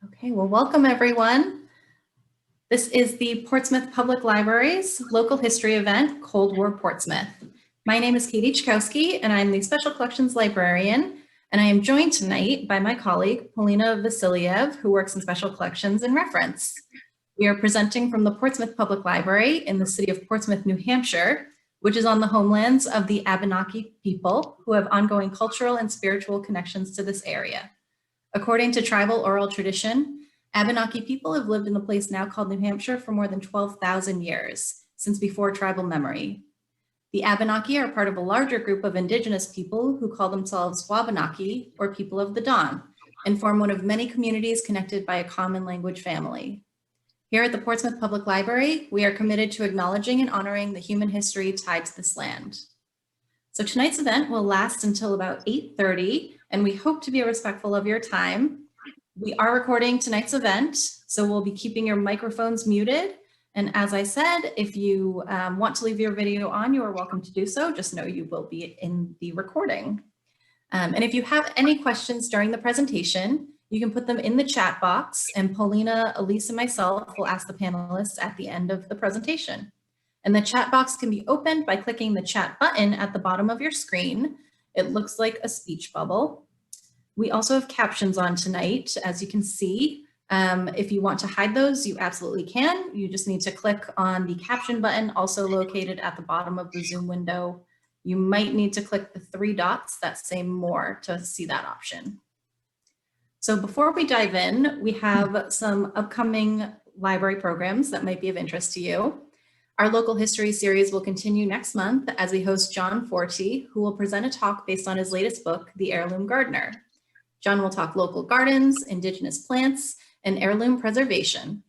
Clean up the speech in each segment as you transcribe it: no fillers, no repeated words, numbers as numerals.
Okay, well, welcome everyone. This is the Portsmouth Public Library's local history event, Cold War Portsmouth. My name is Katie Chkowski, and I'm the Special Collections Librarian, and I am joined tonight by my colleague, Polina Vasiliev, who works in Special Collections and Reference. We are presenting from the Portsmouth Public Library in the city of Portsmouth, New Hampshire, which is on the homelands of the Abenaki people who have ongoing cultural and spiritual connections to this area. According to tribal oral tradition, Abenaki people have lived in the place now called New Hampshire for more than 12,000 years, since before tribal memory. The Abenaki are part of a larger group of indigenous people who call themselves Wabanaki, or people of the dawn, and form one of many communities connected by a common language family. Here at the Portsmouth Public Library, we are committed to acknowledging and honoring the human history tied to this land. So tonight's event will last until about 8:30, and we hope to be respectful of your time. We are recording tonight's event, so we'll be keeping your microphones muted. And as I said, if you want to leave your video on, you are welcome to do so. Just know you will be in the recording. And if you have any questions during the presentation, you can put them in the chat box, and Paulina, Elise, and myself will ask the panelists at the end of the presentation. And the chat box can be opened by clicking the chat button at the bottom of your screen. It looks like a speech bubble. We also have captions on tonight, as you can see. If you want to hide those, you absolutely can. You just need to click on the caption button, also located at the bottom of the Zoom window. You might need to click the 3 dots that say more to see that option. So before we dive in, we have some upcoming library programs that might be of interest to you. Our local history series will continue next month as we host John Forti, who will present a talk based on his latest book, The Heirloom Gardener. John will talk local gardens, indigenous plants, and heirloom preservation.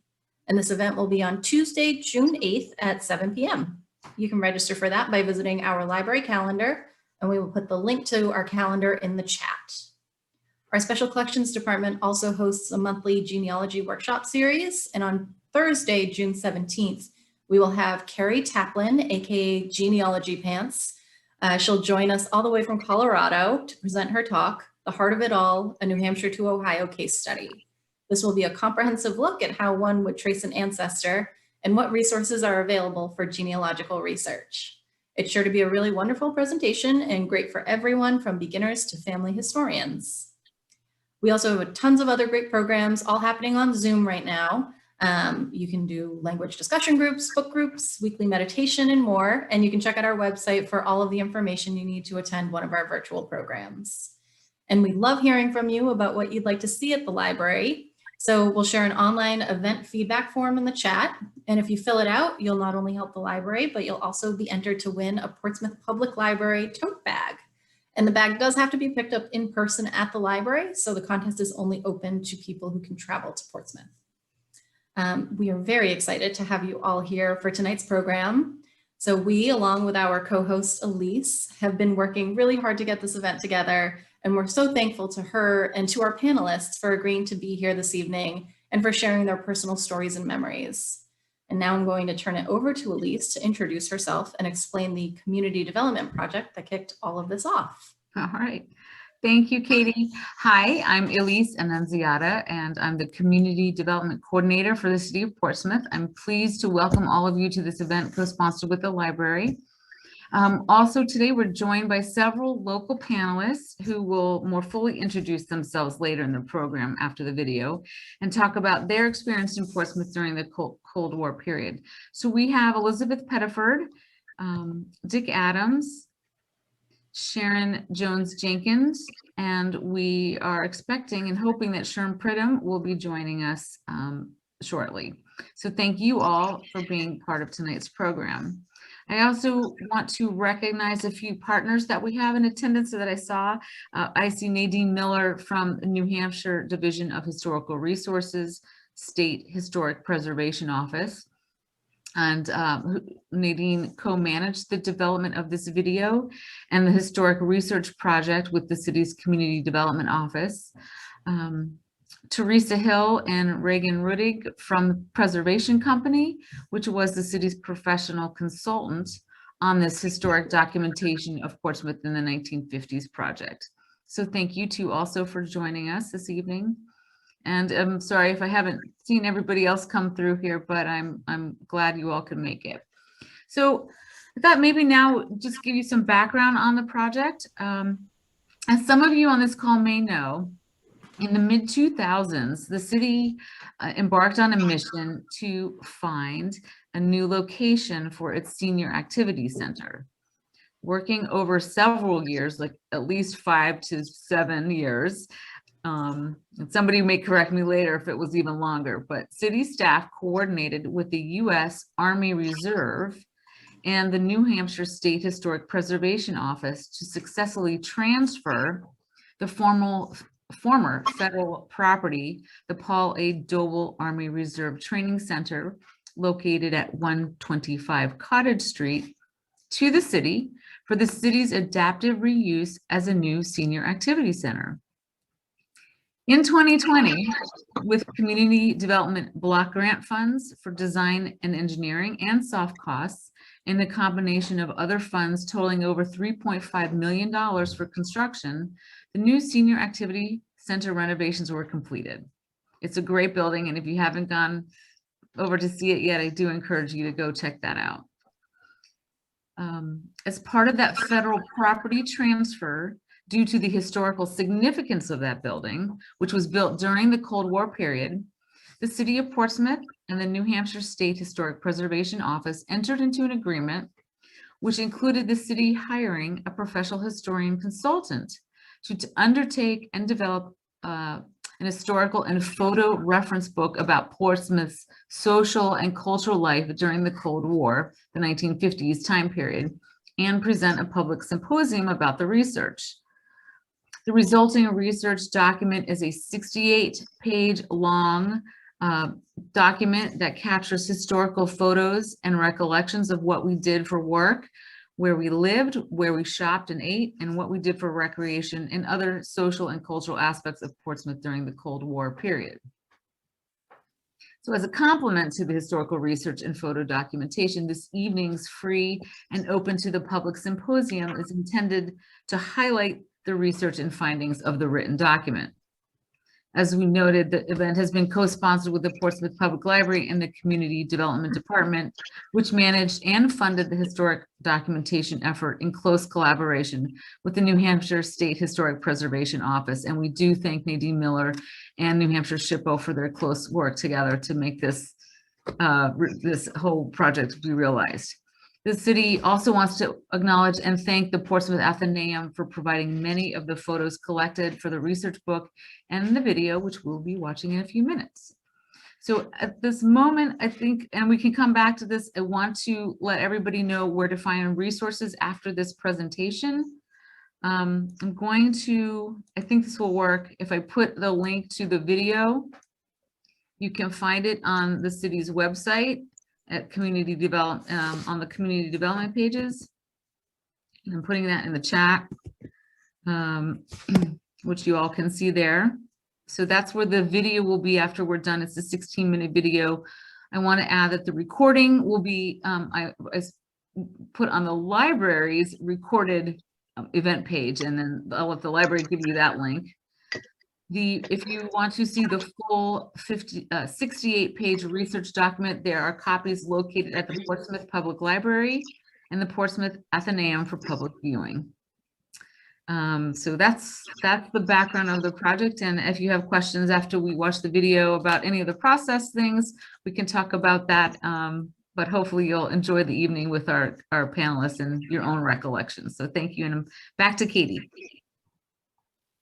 And this event will be on Tuesday, June 8th at 7 p.m. You can register for that by visiting our library calendar, and we will put the link to our calendar in the chat. Our Special Collections Department also hosts a monthly genealogy workshop series, and on Thursday, June 17th, we will have Carrie Taplin, aka Genealogy Pants. She'll join us all the way from Colorado to present her talk, The Heart of It All, a New Hampshire to Ohio case study. This will be a comprehensive look at how one would trace an ancestor and what resources are available for genealogical research. It's sure to be a really wonderful presentation and great for everyone from beginners to family historians. We also have tons of other great programs all happening on Zoom right now. You can do language discussion groups, book groups, weekly meditation, and more. And you can check out our website for all of the information you need to attend one of our virtual programs. And we love hearing from you about what you'd like to see at the library. So we'll share an online event feedback form in the chat. And if you fill it out, you'll not only help the library, but you'll also be entered to win a Portsmouth Public Library tote bag. And the bag does have to be picked up in person at the library. So the contest is only open to people who can travel to Portsmouth. We are very excited to have you all here for tonight's program. So we, along with our co-host Elise, have been working really hard to get this event together, and we're so thankful to her and to our panelists for agreeing to be here this evening and for sharing their personal stories and memories. And now I'm going to turn it over to Elise to introduce herself and explain the community development project that kicked all of this off. All right. Thank you, Katie. Hi, I'm Elise Annunziata, and I'm the Community Development Coordinator for the City of Portsmouth. I'm pleased to welcome all of you to this event co-sponsored with the library. Also today, we're joined by several local panelists who will more fully introduce themselves later in the program after the video and talk about their experience in Portsmouth during the Cold War period. So we have Elizabeth Pettiford, Dick Adams, Sharon Jones-Jenkins, and we are expecting and hoping that Sherm Pridham will be joining us shortly. So thank you all for being part of tonight's program. I also want to recognize a few partners that we have in attendance that I saw. I see Nadine Miller from the New Hampshire Division of Historical Resources, State Historic Preservation Office. And Nadine co-managed the development of this video and the historic research project with the city's Community Development Office. Teresa Hill and Reagan Rudig from the Preservation Company, which was the city's professional consultant on this historic documentation of Portsmouth in the 1950s project. So thank you two also for joining us this evening. And I'm sorry if I haven't seen everybody else come through here, but I'm glad you all could make it. So I thought maybe now just give you some background on the project. As some of you on this call may know, in the mid-2000s, the city embarked on a mission to find a new location for its senior activity center. Working over several years, like at least 5 to 7 years, and somebody may correct me later if it was even longer, but city staff coordinated with the U.S. Army Reserve and the New Hampshire State Historic Preservation Office to successfully transfer the former federal property, the Paul A. Doble Army Reserve Training Center, located at 125 Cottage Street, to the city for the city's adaptive reuse as a new senior activity center. In 2020, with community development block grant funds for design and engineering and soft costs, and the combination of other funds totaling over $3.5 million for construction, the new senior activity center renovations were completed. It's a great building, and if you haven't gone over to see it yet, I do encourage you to go check that out. As part of that federal property transfer, due to the historical significance of that building, which was built during the Cold War period, the city of Portsmouth and the New Hampshire State Historic Preservation Office entered into an agreement which included the city hiring a professional historian consultant to undertake and develop an historical and photo reference book about Portsmouth's social and cultural life during the Cold War, the 1950s time period, and present a public symposium about the research. The resulting research document is a 68-page long document that captures historical photos and recollections of what we did for work, where we lived, where we shopped and ate, and what we did for recreation and other social and cultural aspects of Portsmouth during the Cold War period. So as a complement to the historical research and photo documentation, this evening's free and open to the public symposium is intended to highlight the research and findings of the written document. As we noted, the event has been co-sponsored with the Portsmouth Public Library and the Community Development Department, which managed and funded the historic documentation effort in close collaboration with the New Hampshire State Historic Preservation Office. And we do thank Nadine Miller and New Hampshire SHPO for their close work together to make this, this whole project be realized. The city also wants to acknowledge and thank the Portsmouth Athenaeum for providing many of the photos collected for the research book and the video, which we'll be watching in a few minutes. So at this moment, I think, and we can come back to this, I want to let everybody know where to find resources after this presentation. I'm going to, I think this will work. If I put the link to the video, you can find it on the city's website at community development, on the community development pages. And I'm putting that in the chat, which you all can see there. So that's where the video will be after we're done. It's a 16-minute video. I want to add that the recording will be, I put on the library's recorded event page, and then I'll let the library give you that link. If you want to see the full 68-page research document, there are copies located at the Portsmouth Public Library and the Portsmouth Athenaeum for public viewing. So that's the background of the project. And if you have questions after we watch the video about any of the process things, we can talk about that. But hopefully you'll enjoy the evening with our panelists and your own recollections. So thank you, and I'm back to Katie.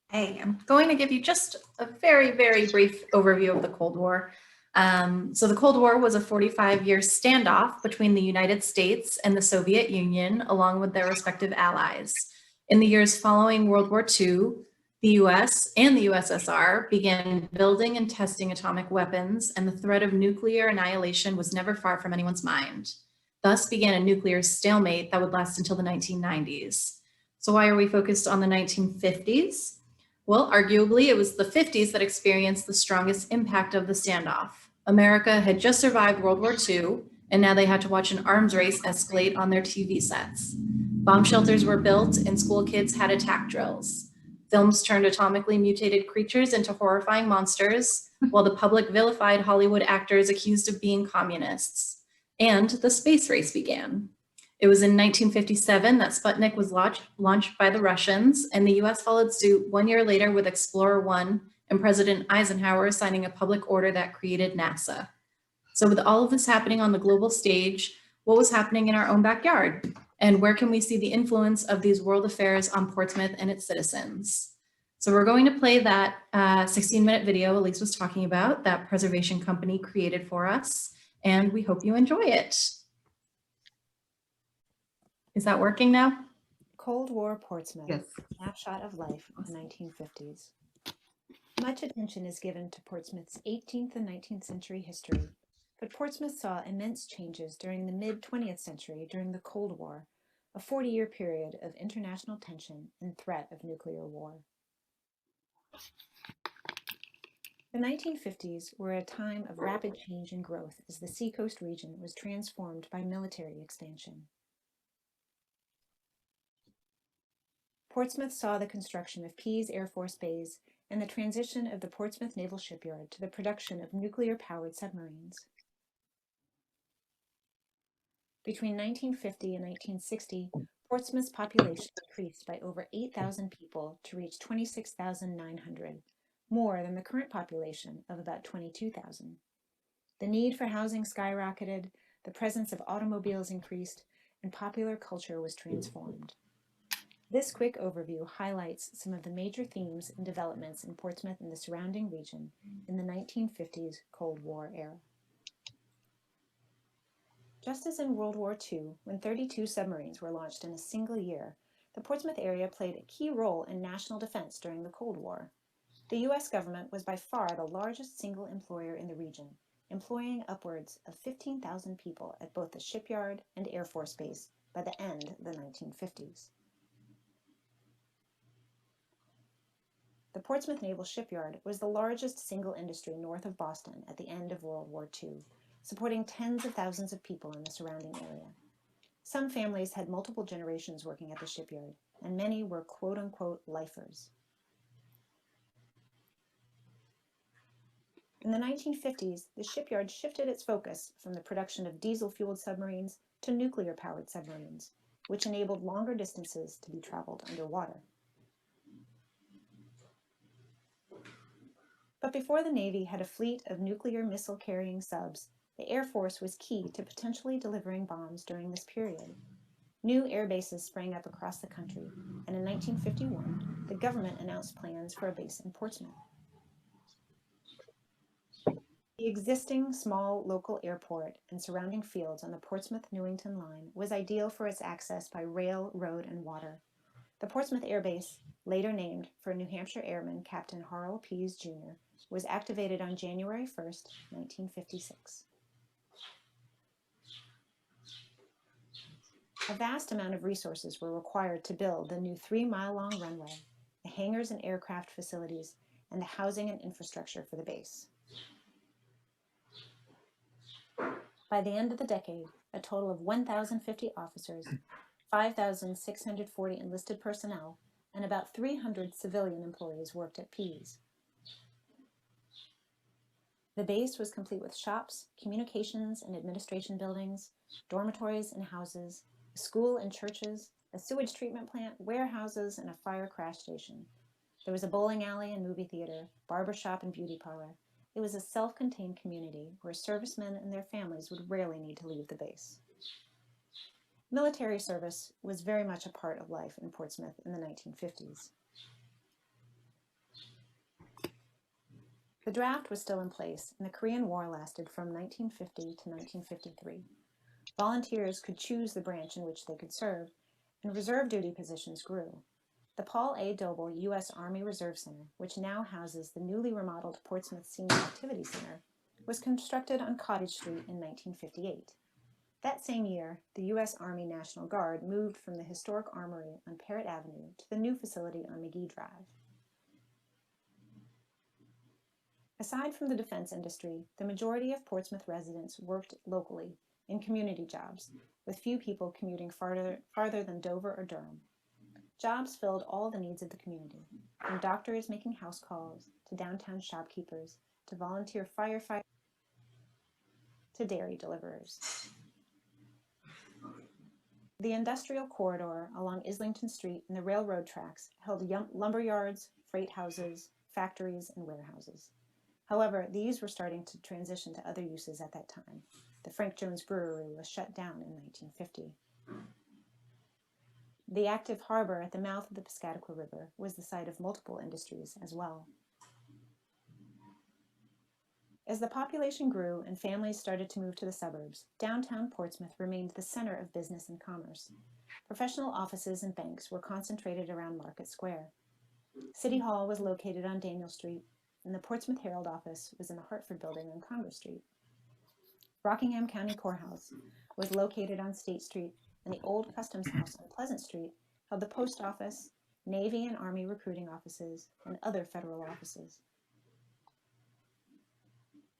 Hey, I'm going to give you just a very, very brief overview of the Cold War. So the Cold War was a 45-year standoff between the United States and the Soviet Union, along with their respective allies. In the years following World War II, the US and the USSR began building and testing atomic weapons, and the threat of nuclear annihilation was never far from anyone's mind. Thus began a nuclear stalemate that would last until the 1990s. So why are we focused on the 1950s? Well, arguably, it was the 50s that experienced the strongest impact of the standoff. America had just survived World War II, and now they had to watch an arms race escalate on their TV sets. Bomb shelters were built, and school kids had attack drills. Films turned atomically mutated creatures into horrifying monsters, while the public vilified Hollywood actors accused of being communists. And the space race began. It was in 1957 that Sputnik was launched by the Russians, and the US followed suit 1 year later with Explorer 1 and President Eisenhower signing a public order that created NASA. So with all of this happening on the global stage, what was happening in our own backyard? And where can we see the influence of these world affairs on Portsmouth and its citizens? So we're going to play that 16-minute video Elise was talking about that Preservation Company created for us, and we hope you enjoy it. Is that working now? Cold War Portsmouth, Yes. snapshot of life in the 1950s. Much attention is given to Portsmouth's 18th and 19th century history, but Portsmouth saw immense changes during the mid-20th century during the Cold War, a 40-year period of international tension and threat of nuclear war. The 1950s were a time of rapid change and growth as the Seacoast region was transformed by military expansion. Portsmouth saw the construction of Pease Air Force Base and the transition of the Portsmouth Naval Shipyard to the production of nuclear-powered submarines. Between 1950 and 1960, Portsmouth's population increased by over 8,000 people to reach 26,900, more than the current population of about 22,000. The need for housing skyrocketed, the presence of automobiles increased, and popular culture was transformed. This quick overview highlights some of the major themes and developments in Portsmouth and the surrounding region in the 1950s Cold War era. Just as in World War II, when 32 submarines were launched in a single year, the Portsmouth area played a key role in national defense during the Cold War. The U.S. government was by far the largest single employer in the region, employing upwards of 15,000 people at both the shipyard and Air Force Base by the end of the 1950s. The Portsmouth Naval Shipyard was the largest single industry north of Boston at the end of World War II, supporting tens of thousands of people in the surrounding area. Some families had multiple generations working at the shipyard, and many were quote-unquote lifers. In the 1950s, the shipyard shifted its focus from the production of diesel-fueled submarines to nuclear-powered submarines, which enabled longer distances to be traveled underwater. But before the Navy had a fleet of nuclear missile-carrying subs, the Air Force was key to potentially delivering bombs during this period. New air bases sprang up across the country, and in 1951, the government announced plans for a base in Portsmouth. The existing small local airport and surrounding fields on the Portsmouth-Newington line was ideal for its access by rail, road, and water. The Portsmouth Air Base, later named for New Hampshire Airman Captain Harl Pease, Jr., was activated on January 1, 1956. A vast amount of resources were required to build the new 3-mile-long runway, the hangars and aircraft facilities, and the housing and infrastructure for the base. By the end of the decade, a total of 1,050 officers, 5,640 enlisted personnel, and about 300 civilian employees worked at Pease. The base was complete with shops, communications and administration buildings, dormitories and houses, a school and churches, a sewage treatment plant, warehouses, and a fire crash station. There was a bowling alley and movie theater, barber shop and beauty parlor. It was a self-contained community where servicemen and their families would rarely need to leave the base. Military service was very much a part of life in Portsmouth in the 1950s. The draft was still in place, and the Korean War lasted from 1950 to 1953. Volunteers could choose the branch in which they could serve, and reserve duty positions grew. The Paul A. Doble U.S. Army Reserve Center, which now houses the newly remodeled Portsmouth Senior Activity Center, was constructed on Cottage Street in 1958. That same year, the U.S. Army National Guard moved from the historic armory on Parrott Avenue to the new facility on McGee Drive. Aside from the defense industry, the majority of Portsmouth residents worked locally in community jobs, with few people commuting farther than Dover or Durham. Jobs filled all the needs of the community, from doctors making house calls, to downtown shopkeepers, to volunteer firefighters, to dairy deliverers. The industrial corridor along Islington Street and the railroad tracks held lumber yards, freight houses, factories, and warehouses. However, these were starting to transition to other uses at that time. The Frank Jones Brewery was shut down in 1950. The active harbor at the mouth of the Piscataqua River was the site of multiple industries as well. As the population grew and families started to move to the suburbs, downtown Portsmouth remained the center of business and commerce. Professional offices and banks were concentrated around Market Square. City Hall was located on Daniel Street, and the Portsmouth Herald office was in the Hartford Building on Congress Street. Rockingham County Courthouse was located on State Street, and the old Customs House on Pleasant Street held the post office, Navy and Army recruiting offices, and other federal offices.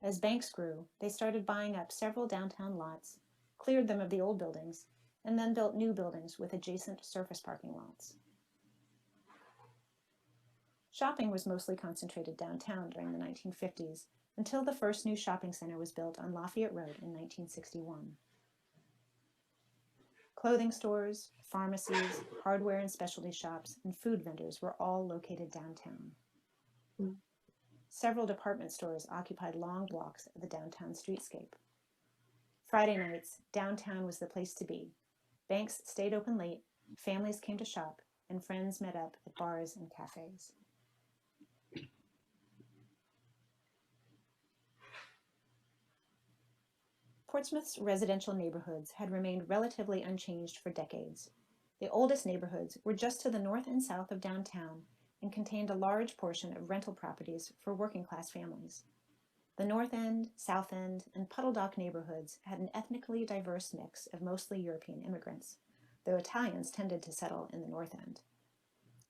As banks grew, they started buying up several downtown lots, cleared them of the old buildings, and then built new buildings with adjacent surface parking lots. Shopping was mostly concentrated downtown during the 1950s, until the first new shopping center was built on Lafayette Road in 1961. Clothing stores, pharmacies, hardware and specialty shops, and food vendors were all located downtown. Several department stores occupied long blocks of the downtown streetscape. Friday nights, downtown was the place to be. Banks stayed open late, families came to shop, and friends met up at bars and cafes. Portsmouth's residential neighborhoods had remained relatively unchanged for decades. The oldest neighborhoods were just to the north and south of downtown and contained a large portion of rental properties for working-class families. The North End, South End, and Puddle Dock neighborhoods had an ethnically diverse mix of mostly European immigrants, though Italians tended to settle in the North End.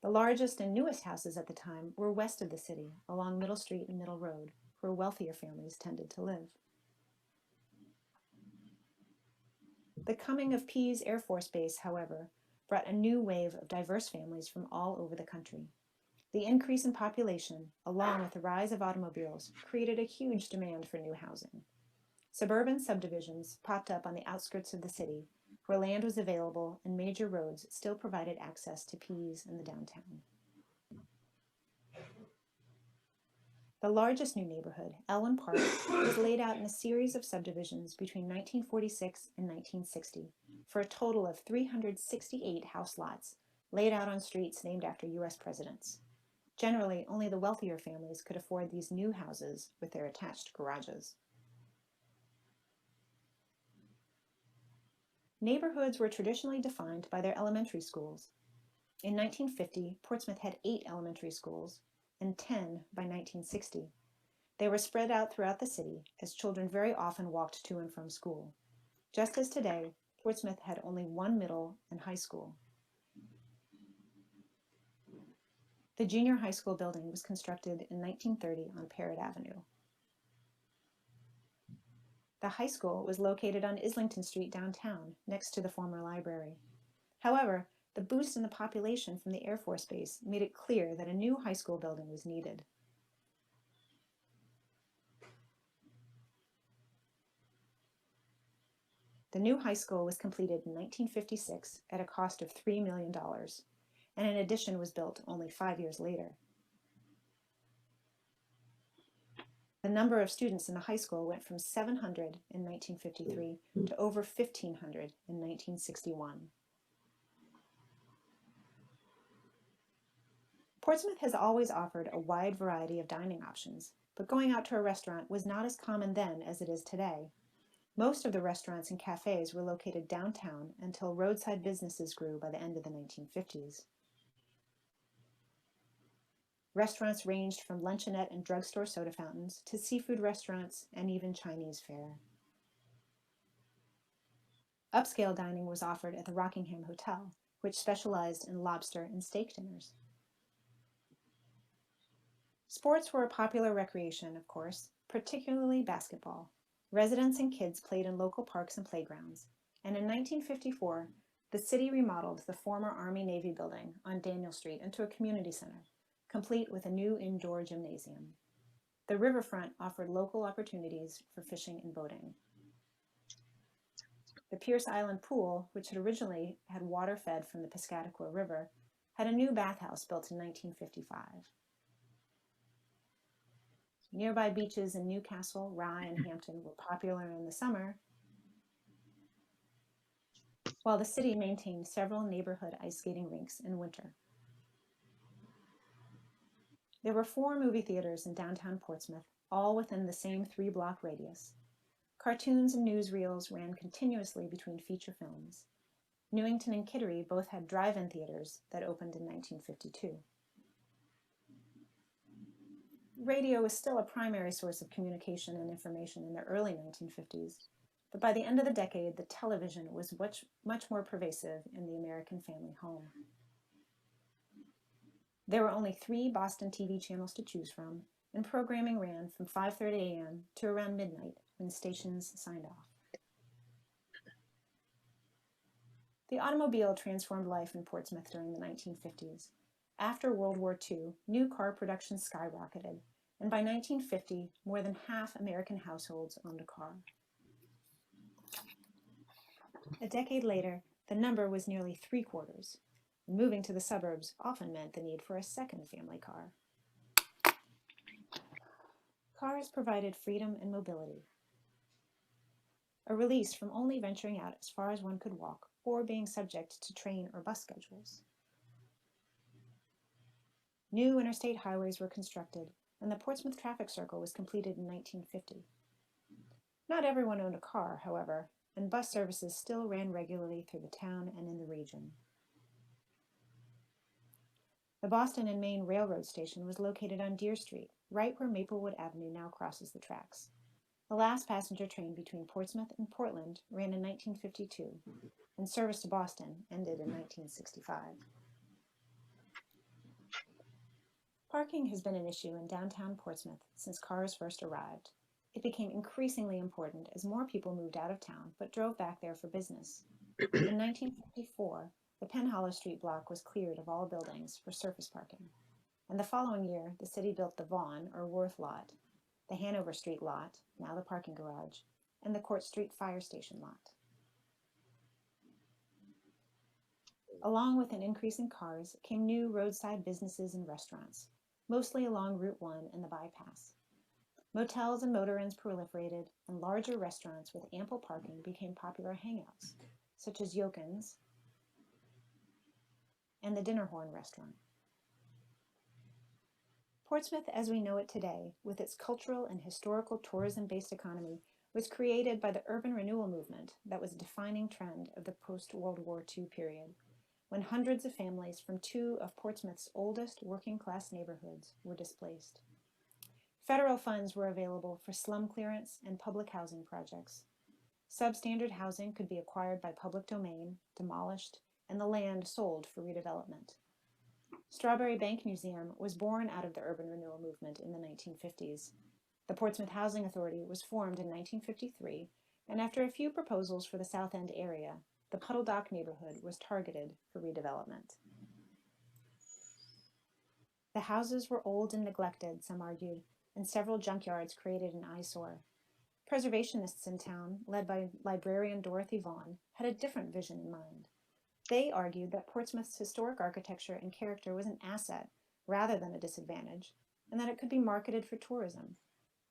The largest and newest houses at the time were west of the city, along Middle Street and Middle Road, where wealthier families tended to live. The coming of Pease Air Force Base, however, brought a new wave of diverse families from all over the country. The increase in population, along with the rise of automobiles, created a huge demand for new housing. Suburban subdivisions popped up on the outskirts of the city, where land was available and major roads still provided access to Pease and the downtown. The largest new neighborhood, Elwyn Park, was laid out in a series of subdivisions between 1946 and 1960 for a total of 368 house lots laid out on streets named after U.S. presidents. Generally, only the wealthier families could afford these new houses with their attached garages. Neighborhoods were traditionally defined by their elementary schools. In 1950, Portsmouth had 8 elementary schools and 10 by 1960. They were spread out throughout the city as children very often walked to and from school. Just as today, Portsmouth had only 1 middle and high school. The junior high school building was constructed in 1930 on Parrott Avenue. The high school was located on Islington Street downtown, next to the former library. However, the boost in the population from the Air Force Base made it clear that a new high school building was needed. The new high school was completed in 1956 at a cost of $3 million, and an addition was built only 5 years later. The number of students in the high school went from 700 in 1953 to over 1,500 in 1961. Portsmouth has always offered a wide variety of dining options, but going out to a restaurant was not as common then as it is today. Most of the restaurants and cafes were located downtown until roadside businesses grew by the end of the 1950s. Restaurants ranged from luncheonette and drugstore soda fountains to seafood restaurants and even Chinese fare. Upscale dining was offered at the Rockingham Hotel, which specialized in lobster and steak dinners. Sports were a popular recreation, of course, particularly basketball. Residents and kids played in local parks and playgrounds, and in 1954, the city remodeled the former Army-Navy building on Daniel Street into a community center, complete with a new indoor gymnasium. The riverfront offered local opportunities for fishing and boating. The Pierce Island Pool, which had originally had water fed from the Piscataqua River, had a new bathhouse built in 1955. Nearby beaches in Newcastle, Rye, and Hampton were popular in the summer, while the city maintained several neighborhood ice skating rinks in winter. There were 4 movie theaters in downtown Portsmouth, all within the same 3-block radius. Cartoons and newsreels ran continuously between feature films. Newington and Kittery both had drive-in theaters that opened in 1952. Radio was still a primary source of communication and information in the early 1950s, but by the end of the decade, the television was much more pervasive in the American family home. There were only 3 Boston TV channels to choose from, and programming ran from 5:30 a.m. to around midnight when stations signed off. The automobile transformed life in Portsmouth during the 1950s. After World War II, new car production skyrocketed, and by 1950, more than half American households owned a car. A decade later, the number was nearly 3/4. Moving to the suburbs often meant the need for a second family car. Cars provided freedom and mobility, a release from only venturing out as far as one could walk or being subject to train or bus schedules. New interstate highways were constructed, and the Portsmouth traffic circle was completed in 1950. Not everyone owned a car, however, and bus services still ran regularly through the town and in the region. The Boston and Maine Railroad Station was located on Deer Street, right where Maplewood Avenue now crosses the tracks. The last passenger train between Portsmouth and Portland ran in 1952, and service to Boston ended in 1965. Parking has been an issue in downtown Portsmouth since cars first arrived. It became increasingly important as more people moved out of town but drove back there for business. In 1954, the Penn Hollow Street block was cleared of all buildings for surface parking. And the following year, the city built the Vaughan or Worth lot, the Hanover Street lot, now the parking garage, and the Court Street Fire Station lot. Along with an increase in cars came new roadside businesses and restaurants, mostly along Route 1 and the bypass. Motels and motor inns proliferated, and larger restaurants with ample parking became popular hangouts, such as Yokin's and the Dinnerhorn restaurant. Portsmouth as we know it today, with its cultural and historical tourism-based economy, was created by the urban renewal movement that was a defining trend of the post-World War II period, when hundreds of families from 2 of Portsmouth's oldest working-class neighborhoods were displaced. Federal funds were available for slum clearance and public housing projects. Substandard housing could be acquired by public domain, demolished, and the land sold for redevelopment. Strawberry Bank Museum was born out of the urban renewal movement in the 1950s. The Portsmouth Housing Authority was formed in 1953, and after a few proposals for the South End area, the Puddle Dock neighborhood was targeted for redevelopment. The houses were old and neglected, some argued, and several junkyards created an eyesore. Preservationists in town, led by librarian Dorothy Vaughan, had a different vision in mind. They argued that Portsmouth's historic architecture and character was an asset rather than a disadvantage, and that it could be marketed for tourism.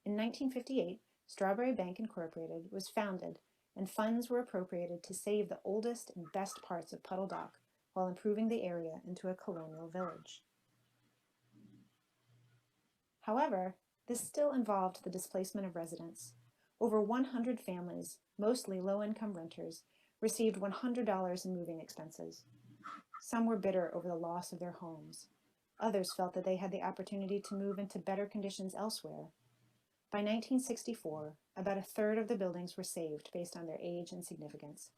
In 1958, Strawberry Bank Incorporated was founded, and funds were appropriated to save the oldest and best parts of Puddle Dock while improving the area into a colonial village. However, this still involved the displacement of residents. Over 100 families, mostly low-income renters, received $100 in moving expenses. Some were bitter over the loss of their homes. Others felt that they had the opportunity to move into better conditions elsewhere. By 1964, about a third of the buildings were saved based on their age and significance,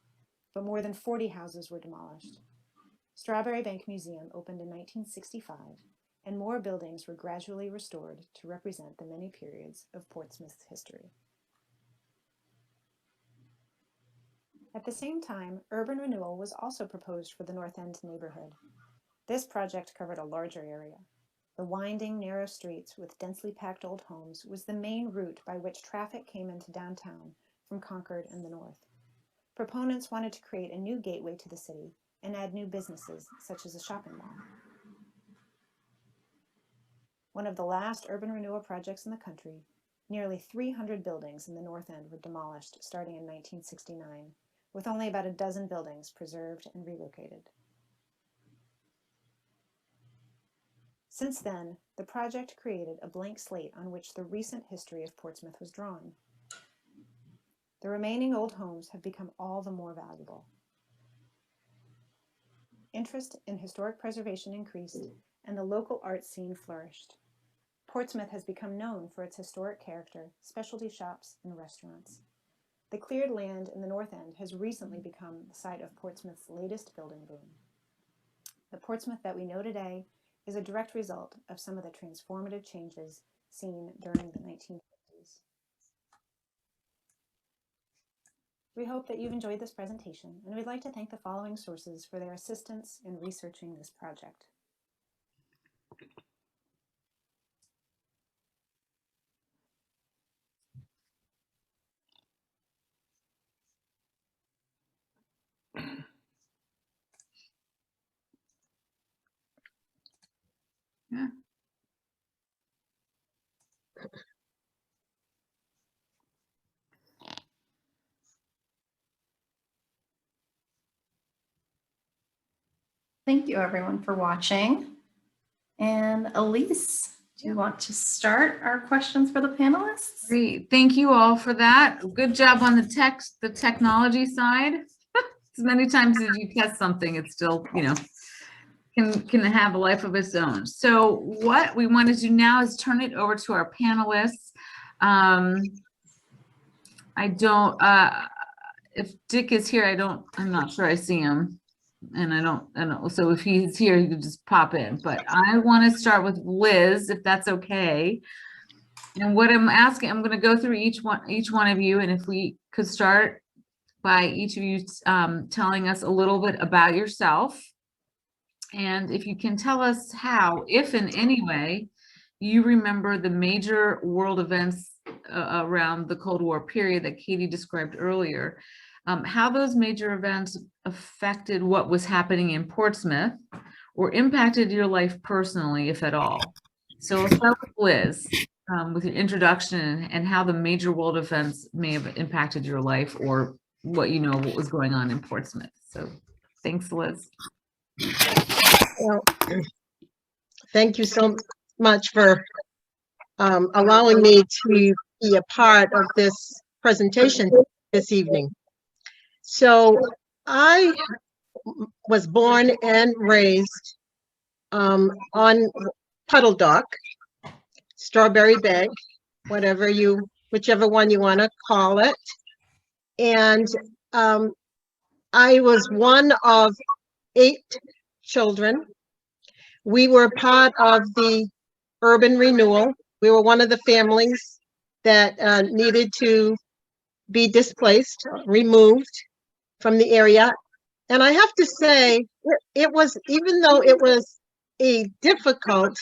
but more than 40 houses were demolished. Strawberry Bank Museum opened in 1965, and more buildings were gradually restored to represent the many periods of Portsmouth's history. At the same time, urban renewal was also proposed for the North End neighborhood. This project covered a larger area. The winding, narrow streets with densely packed old homes was the main route by which traffic came into downtown from Concord and the north. Proponents wanted to create a new gateway to the city and add new businesses, such as a shopping mall. One of the last urban renewal projects in the country, nearly 300 buildings in the North End were demolished starting in 1969, with only about a dozen buildings preserved and relocated. Since then, the project created a blank slate on which the recent history of Portsmouth was drawn. The remaining old homes have become all the more valuable. Interest in historic preservation increased, and the local art scene flourished. Portsmouth has become known for its historic character, specialty shops, and restaurants. The cleared land in the North End has recently become the site of Portsmouth's latest building boom. The Portsmouth that we know today is a direct result of some of the transformative changes seen during the 1950s. We hope that you've enjoyed this presentation, and we'd like to thank the following sources for their assistance in researching this project. Yeah. Thank you everyone for watching. And Elise, do you want to start our questions for the panelists? Great. Thank you all for that. Good job on the technology side. As many times as you test something, it's still, can have a life of its own. So what we want to do now is turn it over to our panelists. If Dick is here, I'm not sure I see him. And I don't, so if he's here, he could just pop in. But I want to start with Liz, if that's okay. And what I'm asking, I'm going to go through each one of you, and if we could start by each of you telling us a little bit about yourself, and if you can tell us how, if in any way, you remember the major world events around the Cold War period that Katie described earlier. How those major events affected what was happening in Portsmouth or impacted your life personally, if at all. So we'll start with Liz, with your introduction and how the major world events may have impacted your life or what was going on in Portsmouth. So thanks, Liz. Well, thank you so much for allowing me to be a part of this presentation this evening. So I was born and raised on Puddle Dock, Strawberry Bank, whichever one you want to call it. And I was one of 8 children. We were part of the urban renewal. We were one of the families that needed to be displaced, removed from the area. And I have to say, it was, even though it was a difficult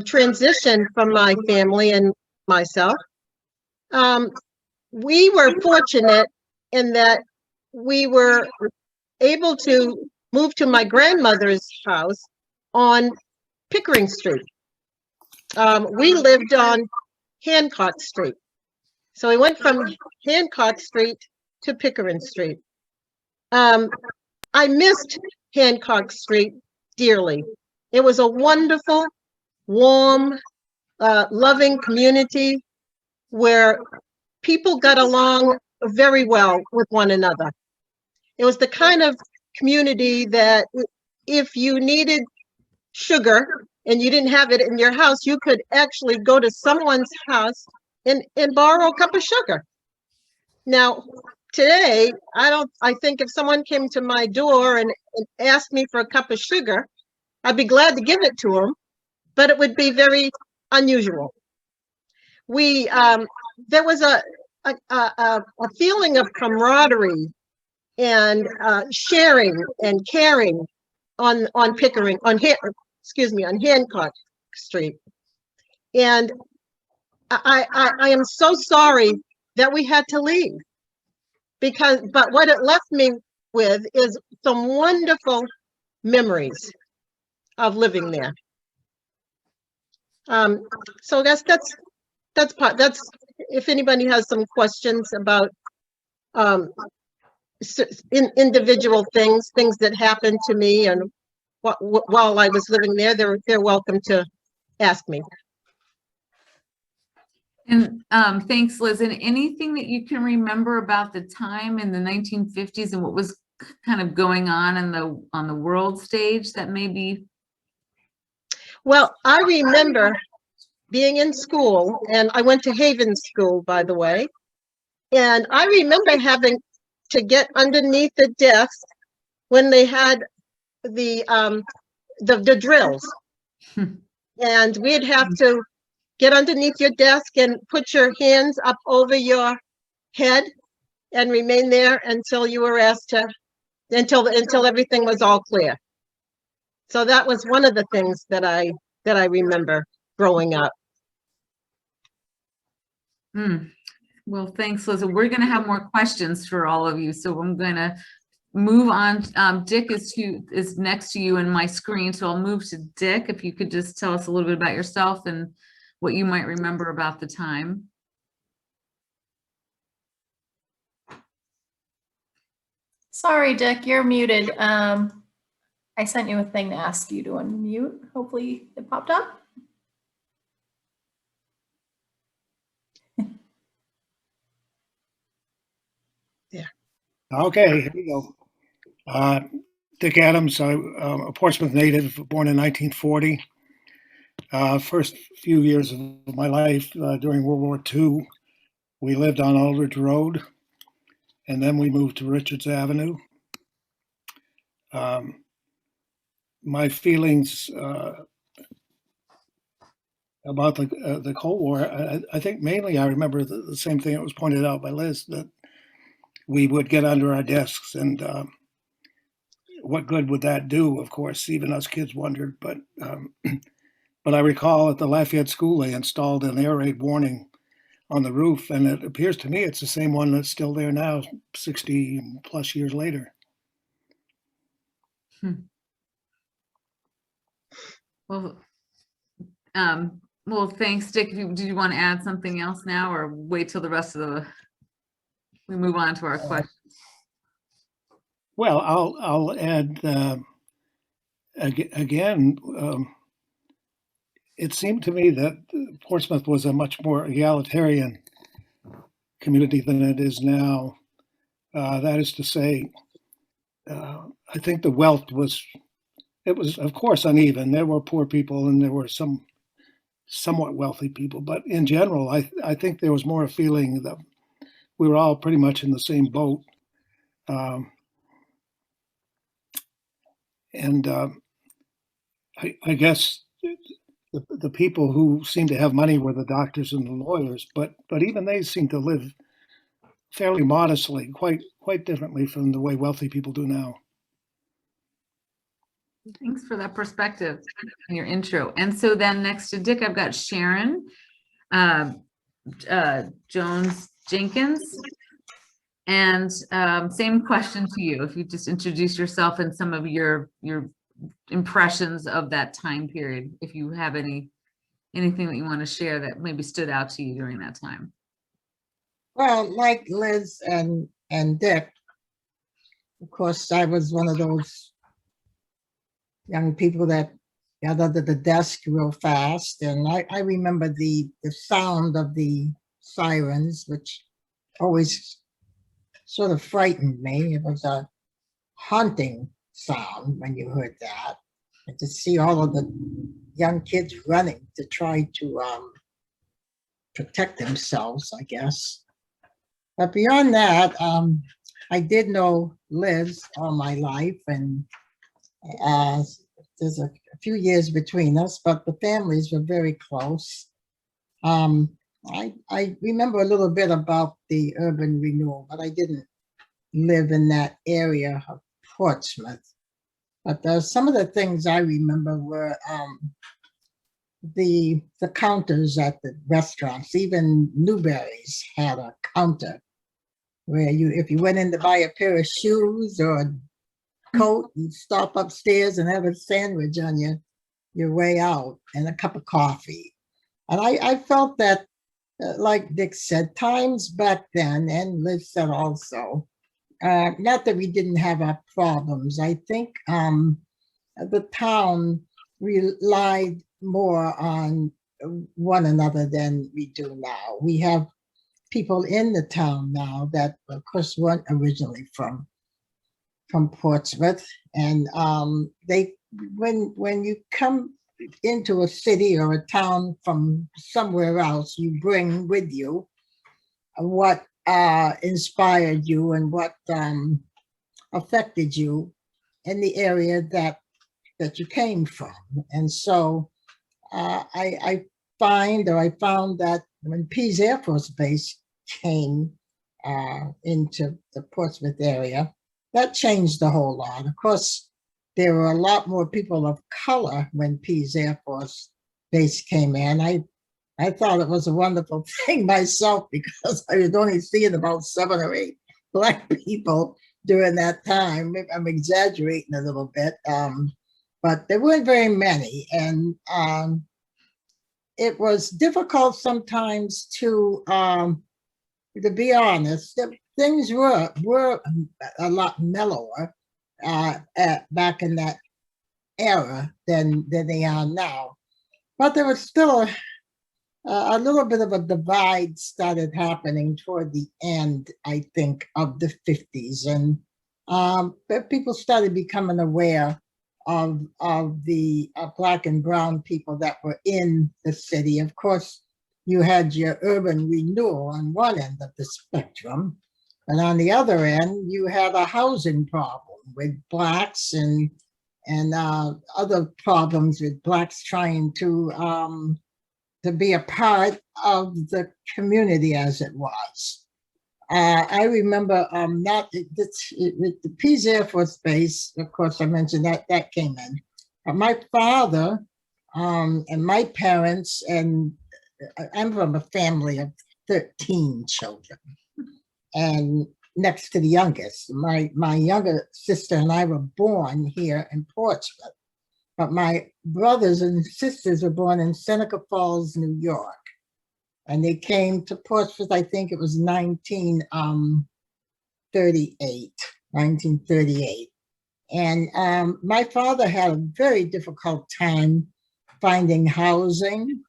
transition from my family and myself, we were fortunate in that we were able to move to my grandmother's house on Pickering Street. We lived on Hancock Street. So we went from Hancock Street to Pickering Street. I missed Hancock Street dearly. It was a wonderful, warm, loving community where people got along very well with one another. It was the kind of community that if you needed sugar and you didn't have it in your house, you could actually go to someone's house and borrow a cup of sugar. Now, today, I think if someone came to my door and asked me for a cup of sugar, I'd be glad to give it to them, but it would be very unusual. There was a feeling of camaraderie and sharing and caring on Pickering, on Hancock Street. And I am so sorry that we had to leave, but what it left me with is some wonderful memories of living there. So that's if anybody has some questions about individual things that happened to me and while I was living there, they're welcome to ask me. And thanks, Liz. And anything that you can remember about the time in the 1950s and what was kind of going on the world stage that maybe? Well, I remember being in school, and I went to Haven School, by the way, and I remember having to get underneath the desk when they had the drills. And we'd have to get underneath your desk and put your hands up over your head and remain there until you were asked to, until everything was all clear. So that was one of the things that I remember growing up. Well, thanks, Liz. We're going to have more questions for all of you, so I'm going to move on. Dick is next to you in my screen, so I'll move to Dick. If you could just tell us a little bit about yourself and what you might remember about the time. Sorry, Dick, you're muted. I sent you a thing to ask you to unmute. Hopefully it popped up. Okay, here we go. Dick Adams, I'm a Portsmouth native, born in 1940. First few years of my life during World War II, we lived on Aldridge Road, and then we moved to Richards Avenue. My feelings about the Cold War, I think mainly I remember the same thing that was pointed out by Liz, that we would get under our desks, and what good would that do? Of course, even us kids wondered. But I recall at the Lafayette School they installed an air raid warning on the roof, and it appears to me it's the same one that's still there now, 60 plus years later. Well, thanks, Dick. Did you want to add something else now, or wait till the rest of we move on to our questions? Well, I'll add again. It seemed to me that Portsmouth was a much more egalitarian community than it is now. That is to say, I think the wealth was of course uneven. There were poor people and there were some somewhat wealthy people, but in general, I think there was more a feeling that we were all pretty much in the same boat. I guess the people who seemed to have money were the doctors and the lawyers, but even they seemed to live fairly modestly, quite differently from the way wealthy people do now. Thanks for that perspective in your intro. And so then next to Dick, I've got Sharon Jones Jenkins. And same question to you. If you just introduce yourself and some of your impressions of that time period, if you have anything that you want to share that maybe stood out to you during that time. Well, like Liz and Dick, of course, I was one of those young people that got under the desk real fast. And I remember the sound of the sirens, which always sort of frightened me. It was a haunting sound when you heard that. And to see all of the young kids running to try to protect themselves, I guess. But beyond that, I did know Liz all my life, and there's a few years between us, but the families were very close. I remember a little bit about the urban renewal, but I didn't live in that area of Portsmouth. But some of the things I remember were the counters at the restaurants. Even Newberry's had a counter where if you went in to buy a pair of shoes or a coat, you'd stop upstairs and have a sandwich on your way out and a cup of coffee. And I felt that, like Dick said, times back then, and Liz said also, not that we didn't have our problems. I think the town relied more on one another than we do now. We have people in the town now that, of course, weren't originally from Portsmouth, and when you come into a city or a town from somewhere else, you bring with you what inspired you and what affected you in the area that you came from. And so I found that when Pease Air Force Base came into the Portsmouth area, that changed a whole lot. Of course, there were a lot more people of color when Pease Air Force Base came in. I thought it was a wonderful thing myself because I was only seeing about 7 or 8 Black people during that time. I'm exaggerating a little bit, but there weren't very many. And it was difficult sometimes to be honest. Things were a lot mellower back in that era than they are now. But there was still a little bit of a divide started happening toward the end, I think, of the 50s. And people started becoming aware of the Black and brown people that were in the city. Of course, you had your urban renewal on one end of the spectrum. And on the other end, you had a housing problem with Blacks and other problems with Blacks trying to be a part of the community as it was. I remember with the Pease Air Force Base, of course, I mentioned that came in. But my father and my parents, and I'm from a family of 13 children. And next to the youngest, my younger sister and I were born here in Portsmouth, but my brothers and sisters were born in Seneca Falls, New York, and they came to Portsmouth. I think it was 1938, and my father had a very difficult time finding housing.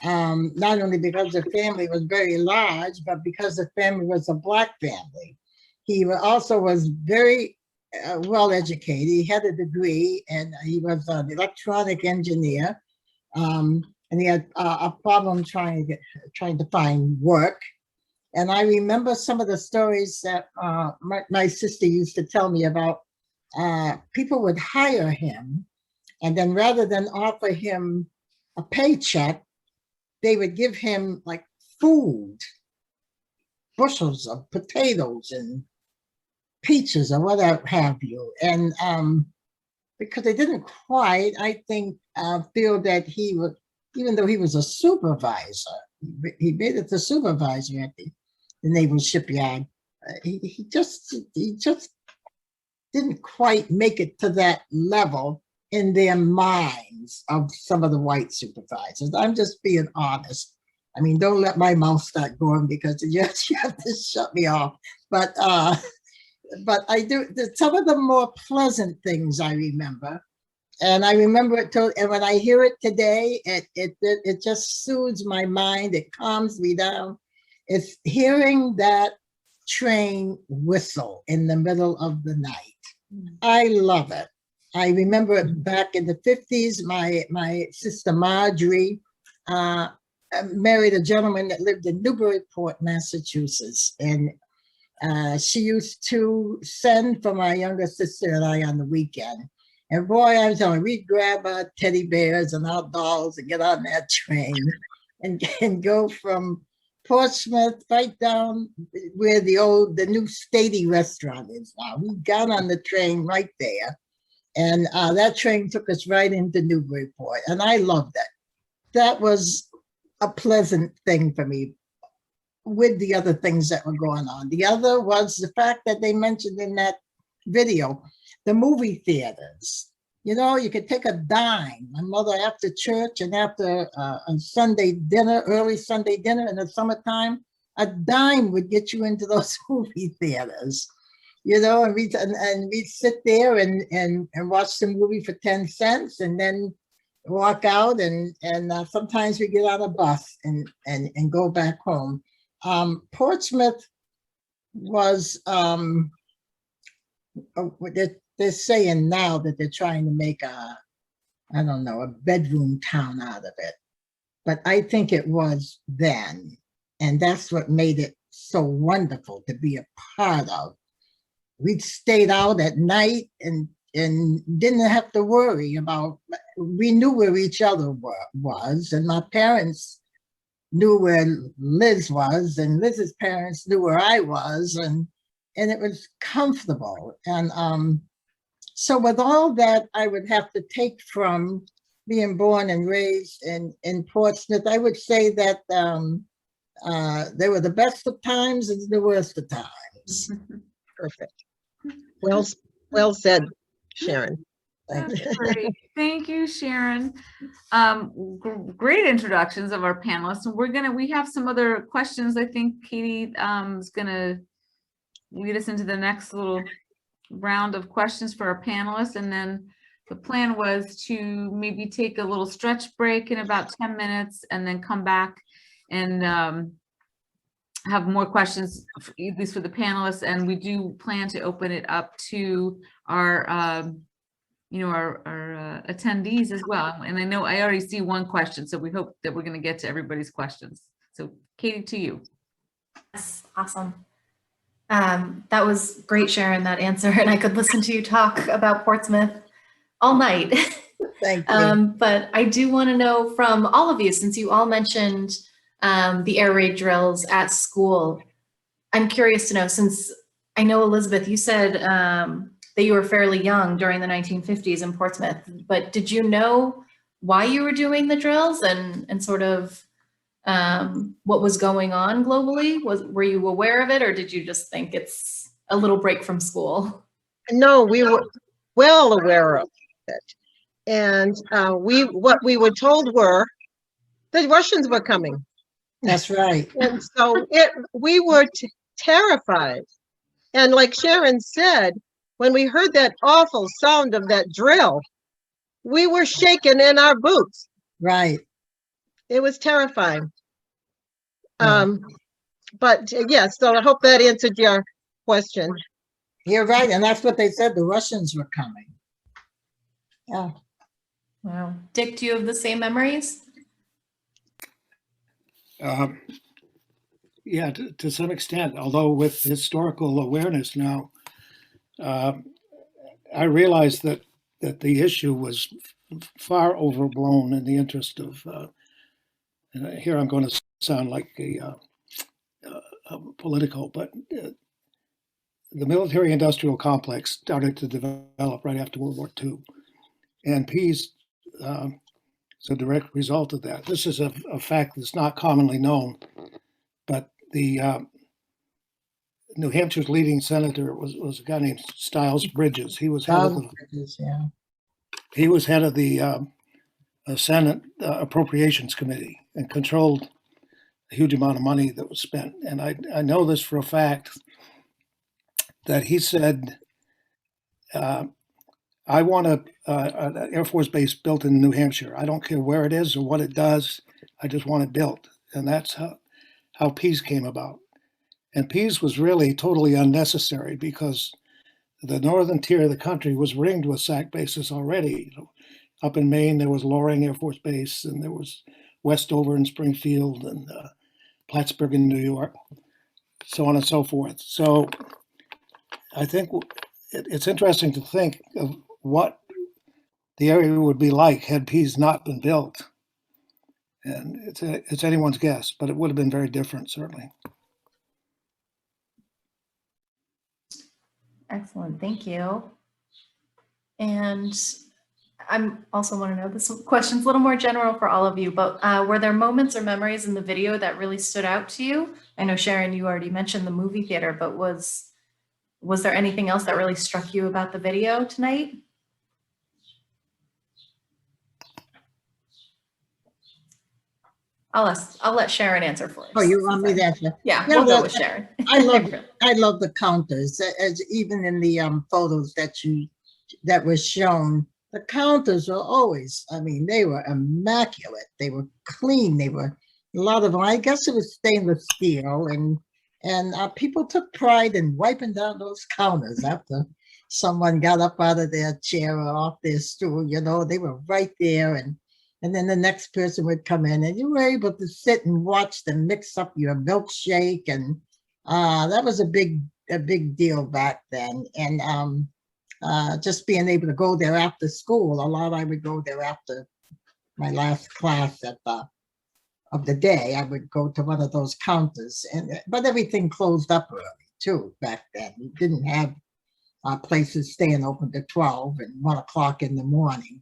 Not only because the family was very large, but because the family was a Black family. He also was very well educated. He had a degree, and he was an electronic engineer. And he had a problem trying to find work. And I remember some of the stories that my sister used to tell me about. People would hire him, and then rather than offer him a paycheck, they would give him like food, bushels of potatoes and peaches or whatever have you. And because they didn't quite, I think, feel that he would, even though he was a supervisor, he made it the supervisor at the Naval Shipyard. He just didn't quite make it to that level in their minds of some of the white supervisors. I'm just being honest. I mean, don't let my mouth start going because you have to shut me off. But I do, some of the more pleasant things I remember. And I remember it, and when I hear it today, it just soothes my mind. It calms me down. It's hearing that train whistle in the middle of the night. I love it. I remember it back in the 50s. My sister Marjorie married a gentleman that lived in Newburyport, Massachusetts. And she used to send for my younger sister and I on the weekend. And boy, I'm telling you, we'd grab our teddy bears and our dolls and get on that train and go from Portsmouth, right down where the new Stady restaurant is now. We got on the train right there, and that train took us right into Newburyport, and I loved it. That was a pleasant thing for me with the other things that were going on. The other was the fact that they mentioned in that video, the movie theaters. You know, you could take a dime. My mother, after church and after a Sunday dinner, early Sunday dinner in the summertime, a dime would get you into those movie theaters. You know, and we'd sit there and watch the movie for 10 cents and then walk out, and sometimes we get on a bus and go back home. Portsmouth was they're saying now that they're trying to make a bedroom town out of it, but I think it was then, and that's what made it so wonderful to be a part of. We stayed out at night and didn't have to worry about. We knew where each other was, and my parents knew where Liz was, and Liz's parents knew where I was, and it was comfortable. And so with all that I would have to take from being born and raised in Portsmouth, I would say that they were the best of times and the worst of times. Perfect. Well said, Sharon. Thank you. That's great. Thank you, Sharon. Great introductions of our panelists. And we have some other questions. I think Katie is gonna lead us into the next little round of questions for our panelists. And then the plan was to maybe take a little stretch break in about 10 minutes and then come back and have more questions, at least for the panelists. And we do plan to open it up to our our attendees as well. And I know I already see one question, so we hope that we're going to get to everybody's questions. So Katie, to you. Yes, awesome. That was great, Sharon, that answer. And I could listen to you talk about Portsmouth all night. Thank you. But I do want to know from all of you, since you all mentioned the air raid drills at school, I'm curious to know, since I know, Elizabeth, you said that you were fairly young during the 1950s in Portsmouth, but did you know why you were doing the drills and sort of what was going on globally? Were you aware of it, or did you just think it's a little break from school? No, we were well aware of it. And what we were told were the Russians were coming. That's right. And so we were terrified. And like Sharon said, when we heard that awful sound of that drill, we were shaking in our boots. Right. It was terrifying. Yeah. But yes, so I hope that answered your question. You're right. And that's what they said. The Russians were coming. Yeah. Wow. Dick, do you have the same memories? Yeah, to some extent, although with historical awareness now, I realized that the issue was far overblown in the interest of, and here I'm going to sound like a political, but the military-industrial complex started to develop right after World War II, and peace is a direct result of that. This is a fact that's not commonly known, but the New Hampshire's leading senator was a guy named Stiles Bridges. He was head of Yeah. he was head of the Senate Appropriations Committee and controlled a huge amount of money that was spent. And I know this for a fact that he said, I want an Air Force base built in New Hampshire. I don't care where it is or what it does. I just want it built. And that's how peace came about. And peace was really totally unnecessary because the northern tier of the country was ringed with SAC bases already. Up in Maine, there was Loring Air Force Base, and there was Westover in Springfield, and Plattsburgh in New York, so on and so forth. So I think it's interesting to think of what the area would be like had peace not been built. And it's anyone's guess, but it would have been very different, certainly. Excellent, thank you. And I'm also want to know, this question's a little more general for all of you, but were there moments or memories in the video that really stood out to you? I know, Sharon, you already mentioned the movie theater, but was there anything else that really struck you about the video tonight? I'll let Sharon answer first. Oh, you want me since to answer? Yeah, Yeah, we'll go well, with Sharon. I love the counters, as even in the photos that were shown. The counters were always, I mean, they were immaculate. They were clean. They were a lot of them. I guess it was stainless steel, and people took pride in wiping down those counters after someone got up out of their chair or off their stool. You know, they were right there, and then the next person would come in, and you were able to sit and watch them mix up your milkshake, and that was a big deal back then. And just being able to go there after school. A lot I would go there after my last class of the day. I would go to one of those counters, but everything closed up early too back then. We didn't have places staying open to 12 and 1 o'clock in the morning.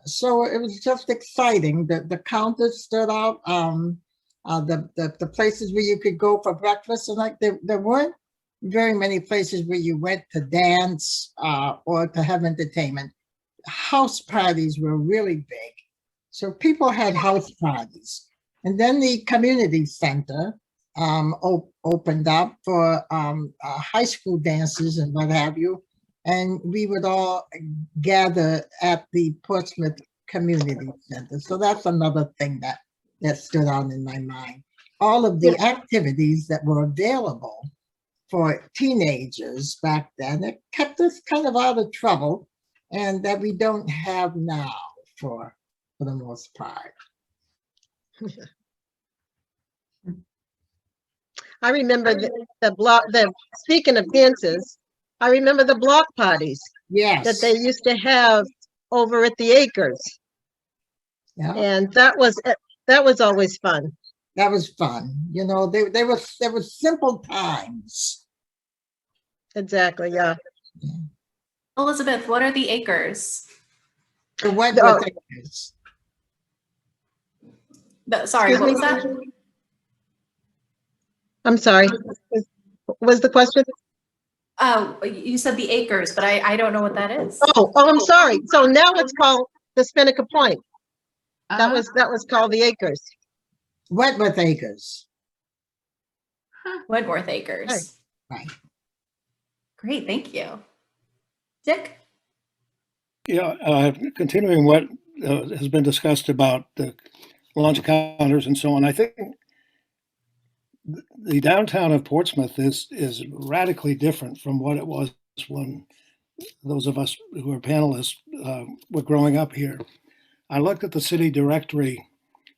So it was just exciting. The counters stood out. The places where you could go for breakfast, and like there weren't very many places where you went to dance or to have entertainment. House parties were really big. So people had house parties. And then the community center opened up for high school dances and what have you. And we would all gather at the Portsmouth Community Center. So that's another thing that stood out in my mind. All of the activities that were available for teenagers back then, it kept us kind of out of trouble, and that we don't have now for the most part. I remember speaking of dances, I remember the block parties Yes. that they used to have over at the Acres. Yeah. And that was always fun. That was fun. You know, there were simple times. Exactly, yeah. Elizabeth, what are the Acres? The Wentworth Acres. Sorry, Excuse what me? was that? I'm sorry. Was the question? Oh, you said the Acres, but I don't know what that is. Oh, I'm sorry. So now it's called the Spinnaker Point. That was called the Acres. Wentworth Acres. Wentworth Acres. Right. Great, thank you. Dick? Yeah, continuing what has been discussed about the lunch counters and so on, I think the downtown of Portsmouth is radically different from what it was when those of us who are panelists were growing up here. I looked at the city directory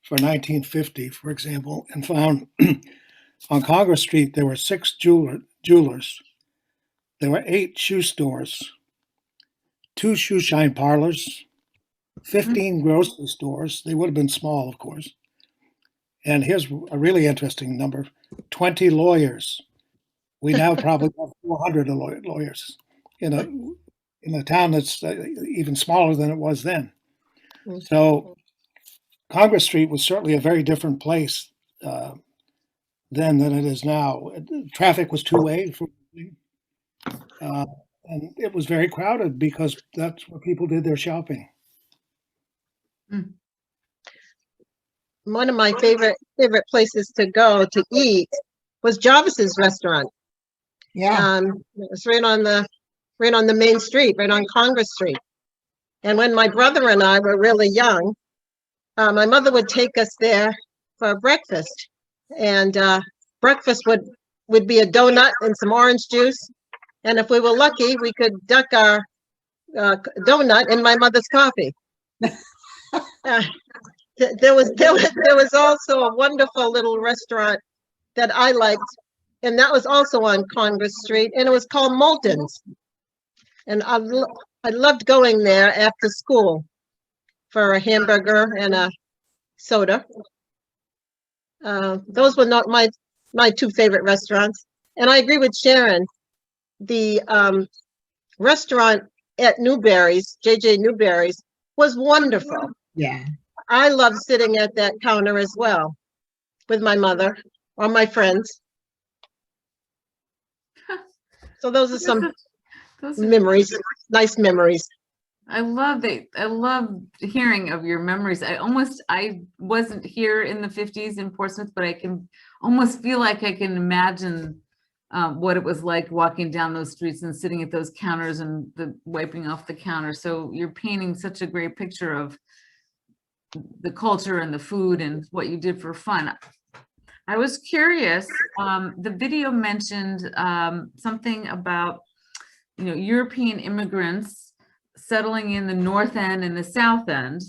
for 1950, for example, and found on Congress Street there were 6 jewelers. There were 8 shoe stores, 2 shoe shine parlors, 15 grocery stores. They would have been small, of course. And here's a really interesting number, 20 lawyers. We now probably have 400 lawyers in a town that's even smaller than it was then. So Congress Street was certainly a very different place then than it is now. Traffic was two-way, and it was very crowded because that's where people did their shopping. One of my favorite places to go to eat was Jarvis's restaurant. Yeah. It was right on the main street, right on Congress Street. And when my brother and I were really young, my mother would take us there for breakfast, and breakfast would be a donut and some orange juice. And if we were lucky, we could duck our donut in my mother's coffee. There was also a wonderful little restaurant that I liked, and that was also on Congress Street, and it was called Moulton's. And I loved going there after school for a hamburger and a soda. Those were not my two favorite restaurants. And I agree with Sharon. The restaurant at Newberry's, JJ Newberry's, was wonderful. Yeah. I love sitting at that counter as well with my mother or my friends. So those are some Those are- memories, nice memories. I love hearing of your memories. I wasn't here in the 50s in Portsmouth, but I can almost feel like I can imagine what it was like walking down those streets and sitting at those counters and wiping off the counter. So you're painting such a great picture of the culture and the food and what you did for fun. I was curious, the video mentioned something about, European immigrants settling in the North End and the South End.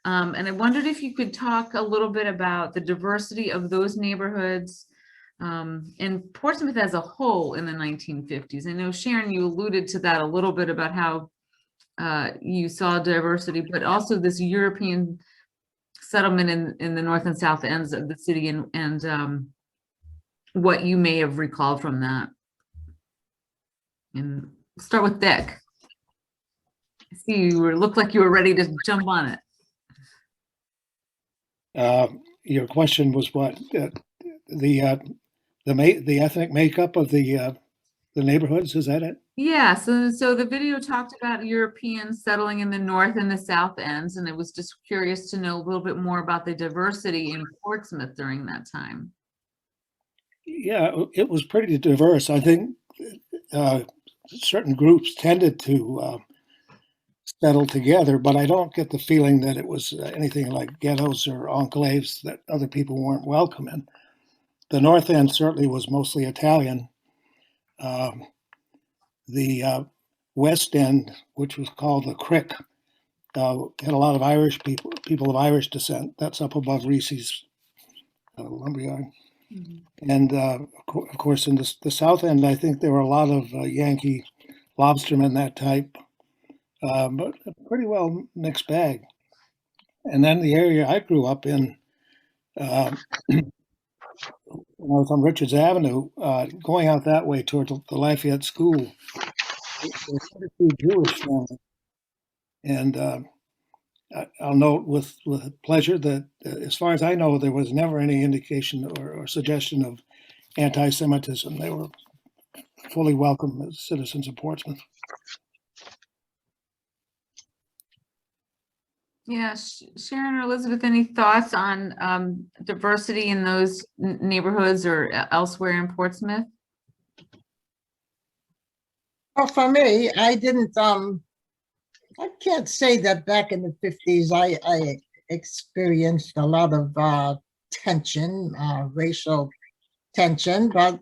And I wondered if you could talk a little bit about the diversity of those neighborhoods and Portsmouth as a whole in the 1950s. I know, Sharon, you alluded to that a little bit about how you saw diversity, but also this European settlement in the North and South ends of the city and what you may have recalled from that. And we'll start with Dick. I see you looked like you were ready to jump on it. Your question was what? The ethnic makeup of the neighborhoods, is that it? Yeah, so the video talked about Europeans settling in the North and the South ends, and I was just curious to know a little bit more about the diversity in Portsmouth during that time. Yeah, it was pretty diverse. I think certain groups tended to settle together, but I don't get the feeling that it was anything like ghettos or enclaves that other people weren't welcome in. The North End certainly was mostly Italian. The West End, which was called the Crick, had a lot of Irish people of Irish descent. That's up above Reese's lumberyard. Mm-hmm. And of course, in the South End, I think there were a lot of Yankee lobstermen, that type, but a pretty well mixed bag. And then the area I grew up in, when I was on Richards Avenue, going out that way toward the Lafayette School, there were quite a few Jewish families. And I'll note with pleasure that, as far as I know, there was never any indication or suggestion of anti-Semitism. They were fully welcome as citizens of Portsmouth. Yeah, Sharon or Elizabeth, any thoughts on diversity in those neighborhoods or elsewhere in Portsmouth? Well, for me, I can't say that back in the 50s, I experienced a lot of tension, racial tension, but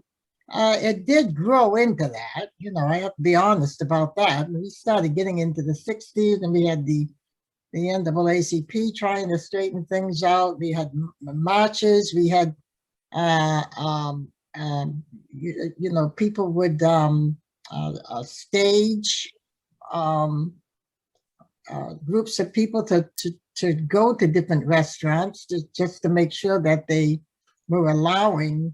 it did grow into that. I have to be honest about that. We started getting into the 60s and we had the NAACP trying to straighten things out. We had marches. We had, people would stage groups of people to go to different restaurants just to make sure that they were allowing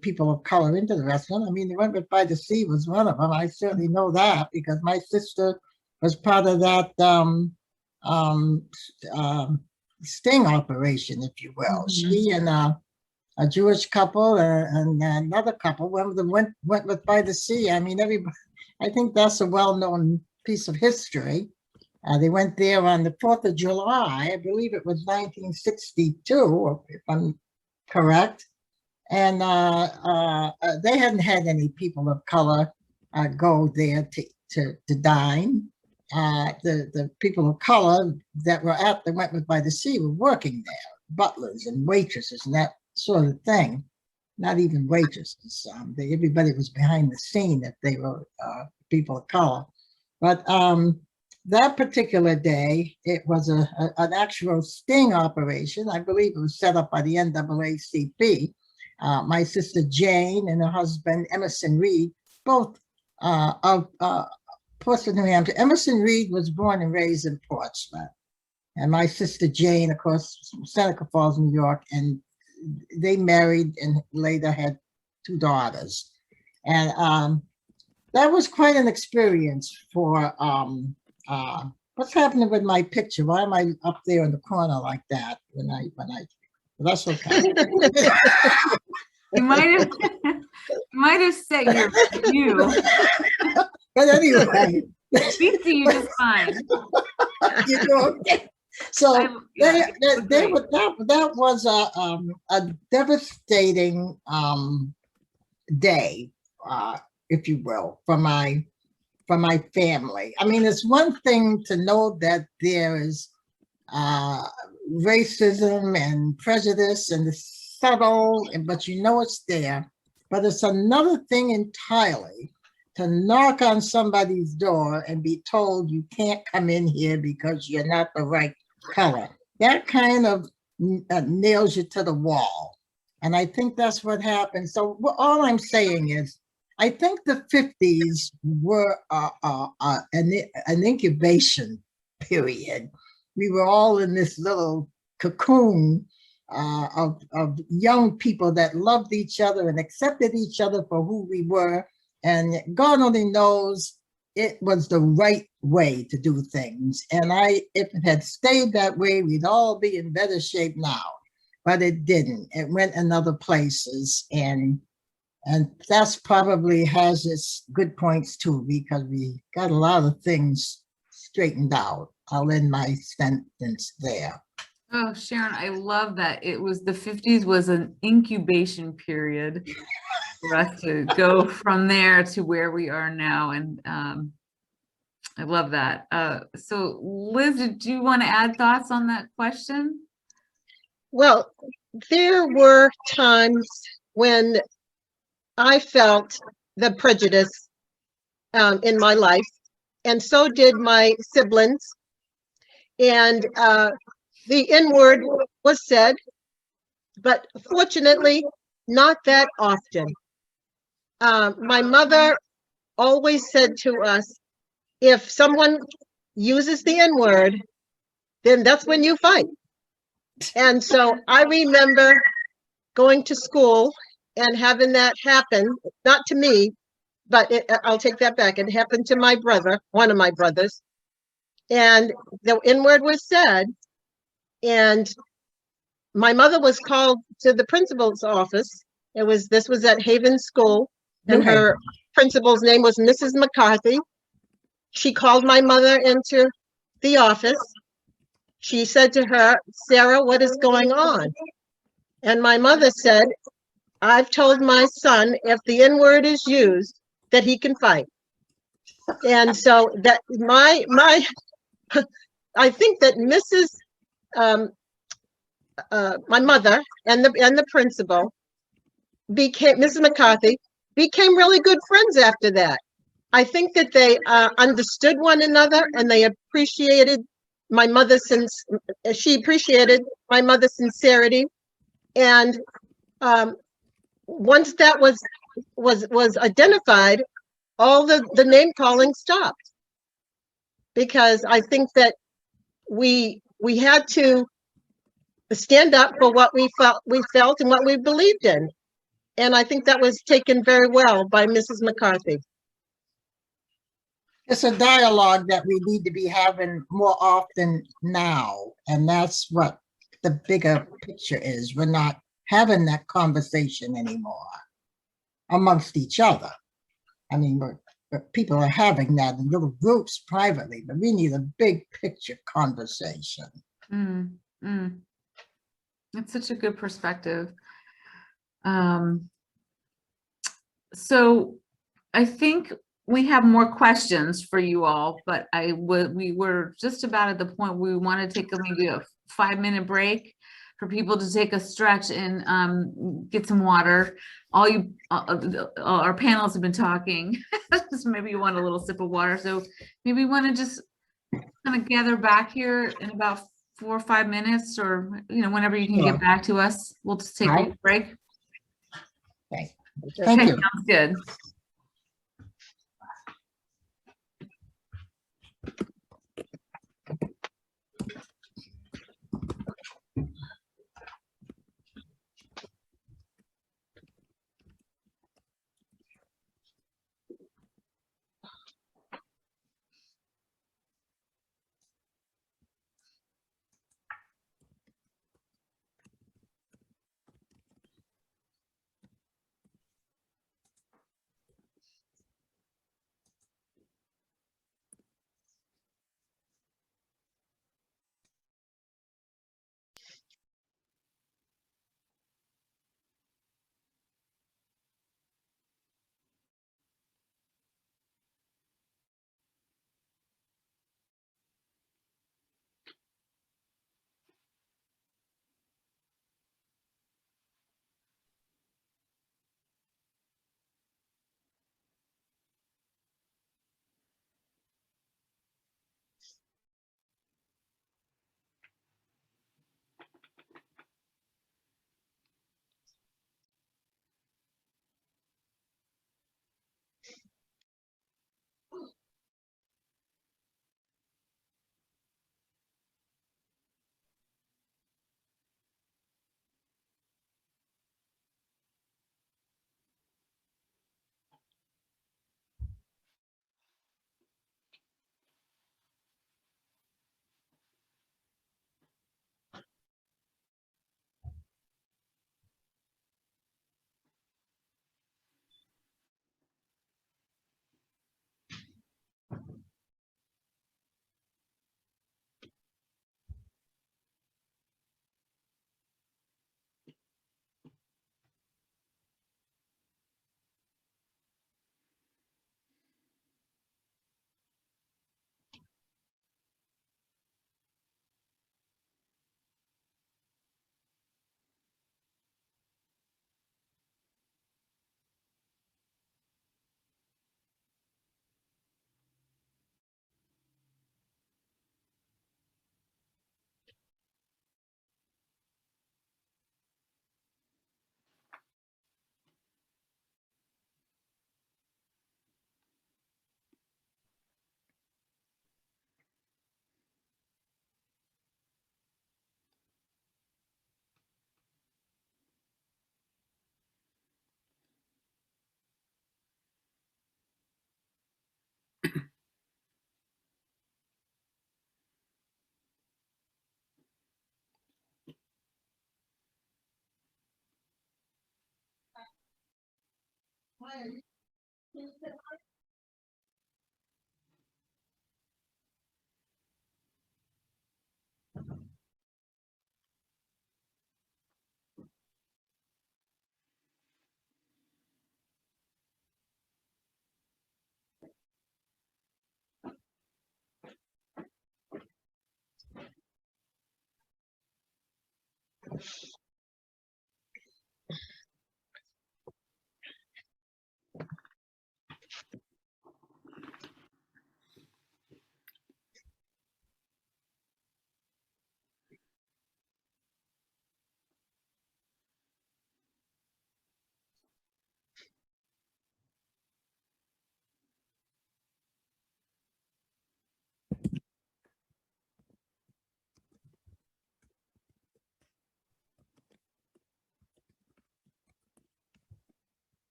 people of color into the restaurant. I mean, the Wentworth by the Sea was one of them. I certainly know that because my sister was part of that sting operation, if you will. Mm-hmm. She and a Jewish couple and another couple went with by the sea. I mean, everybody. I think that's a well-known piece of history. They went there on the 4th of July. I believe it was 1962, if I'm correct. And they hadn't had any people of color go there to dine. The people of color that were at the Wentworth by the Sea were working there, butlers and waitresses and that sort of thing. Not even waitresses. Everybody was behind the scene if they were people of color. But that particular day, it was an actual sting operation. I believe it was set up by the NAACP. My sister Jane and her husband Emerson Reed, both of Portsmouth, New Hampshire. Emerson Reed was born and raised in Portsmouth. and my sister Jane, of course, from Seneca Falls, New York, and they married and later had 2 daughters. And that was quite an experience for, what's happening with my picture? Why am I up there in the corner like that but that's okay. You might have set your view. But anyway, Speak to you just fine. you know, so Yeah, that was a devastating day, if you will, for my family. I mean, it's one thing to know that there is racism and prejudice and it's subtle, but you know it's there. But it's another thing entirely to knock on somebody's door and be told you can't come in here because you're not the right color. That kind of nails you to the wall. And I think that's what happened. So all I'm saying is, I think the 50s were an incubation period. We were all in this little cocoon of young people that loved each other and accepted each other for who we were. And God only knows it was the right way to do things. And if it had stayed that way, we'd all be in better shape now. But it didn't. It went in other places. And that's probably has its good points too, because we got a lot of things straightened out. I'll end my sentence there. Oh, Sharon, I love that. It was the 50s was an incubation period for us to go from there to where we are now. And I love that. So Liz, do you want to add thoughts on that question? Well, there were times when I felt the prejudice in my life, and so did my siblings. And the N-word was said, but fortunately, not that often. My mother always said to us, if someone uses the N-word, then that's when you fight. And so I remember going to school and having that happen, not to me, but I'll take that back. It happened to my brother, one of my brothers. And the N-word was said, and my mother was called to the principal's office. This was at Haven School, and her principal's name was Mrs. McCarthy. She called my mother into the office. She said to her, Sarah, what is going on? And my mother said, I've told my son if the N-word is used, that he can fight. And so that I think that my mother and the principal Mrs. McCarthy became really good friends after that. I think that they understood one another and they appreciated my mother's sincerity. And once that was identified, all the name calling stopped, because I think that we had to stand up for what we felt and what we believed in. And I think that was taken very well by Mrs. McCarthy. It's a dialogue that we need to be having more often now. And that's what the bigger picture is. We're not having that conversation anymore amongst each other. I mean, people are having that in little groups privately, but we need a big picture conversation. That's such a good perspective. So I think we have more questions for you all, but we were just about at the point where we want to take maybe a 5-minute break for people to take a stretch and get some water. All our panelists have been talking. So maybe you want a little sip of water. So maybe you want to just kind of gather back here in about 4 or 5 minutes, or whenever you can get back to us. We'll just take a break. Okay. Thank you. Sounds good. I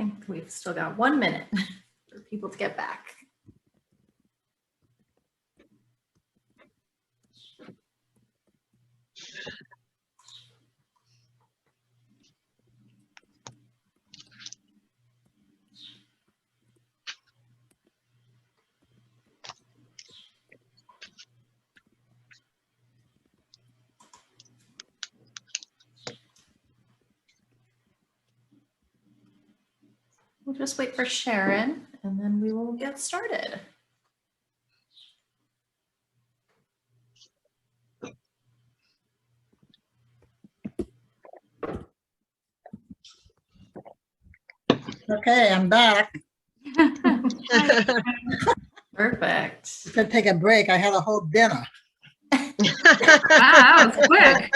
think we've still got 1 minute for people to get back. We'll just wait for Sharon and then we will get started. Okay, I'm back. Perfect. Gonna take a break. I had a whole dinner. Wow, that was quick.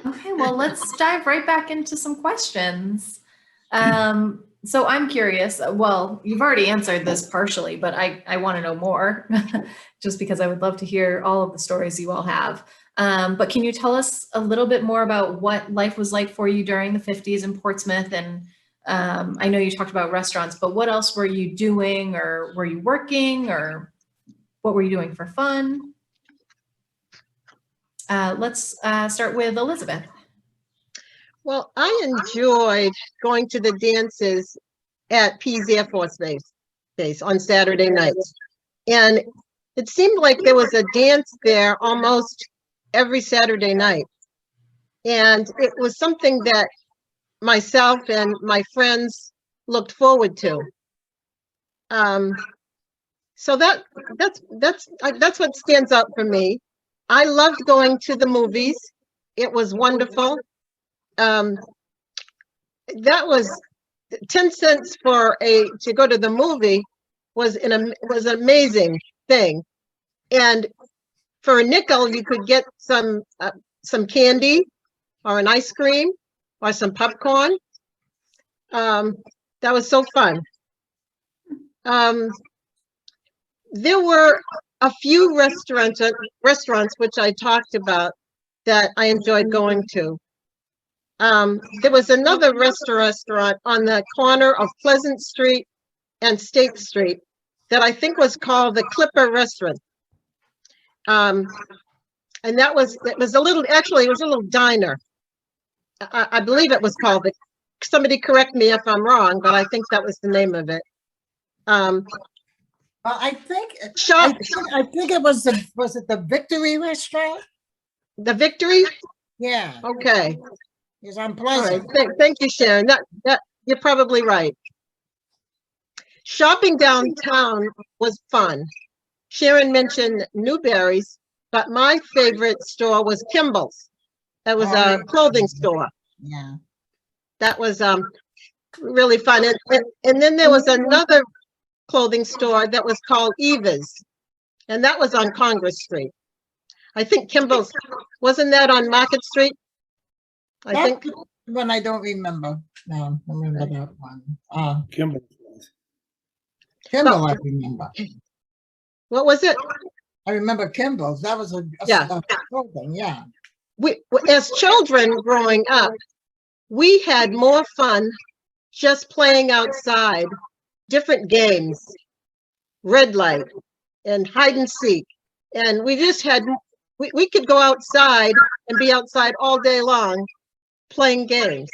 Okay, well, let's dive right back into some questions. So I'm curious, well, you've already answered this partially, but I want to know more just because I would love to hear all of the stories you all have. But can you tell us a little bit more about what life was like for you during the 50s in Portsmouth? And I know you talked about restaurants, but what else were you doing, or were you working, or what were you doing for fun? Let's start with Elizabeth. Well, I enjoyed going to the dances at Pease Air Force Base on Saturday nights. And it seemed like there was a dance there almost every Saturday night. And it was something that myself and my friends looked forward to. So that's what stands out for me. I loved going to the movies. It was wonderful. That was 10 cents to go to the movie was an amazing thing. And for a nickel, you could get some candy or an ice cream or some popcorn. That was so fun. There were a few restaurants which I talked about that I enjoyed going to. There was another restaurant on the corner of Pleasant Street and State Street that I think was called the Clipper Restaurant. And it was a little diner. I believe it was called somebody correct me if I'm wrong, but I think that was the name of it. Well, I think it was it the Victory Restaurant? The Victory? Yeah, Okay. it's on All right. Pleasant. Thank you, Sharon. That you're probably right. Shopping downtown was fun. Sharon mentioned Newberry's, but my favorite store was Kimball's. That was a clothing store. Yeah. That was really fun. And then there was another clothing store that was called Eva's, and that was on Congress Street. I think Kimball's, wasn't that on Market Street? I think. One I don't remember. No, I remember that one. Kimball. Kimball, I remember. What was it? I remember Kimball's. That was a clothing, yeah. We, as children growing up, we had more fun just playing outside, different games, red light and hide and seek. And we just had we could go outside and be outside all day long playing games.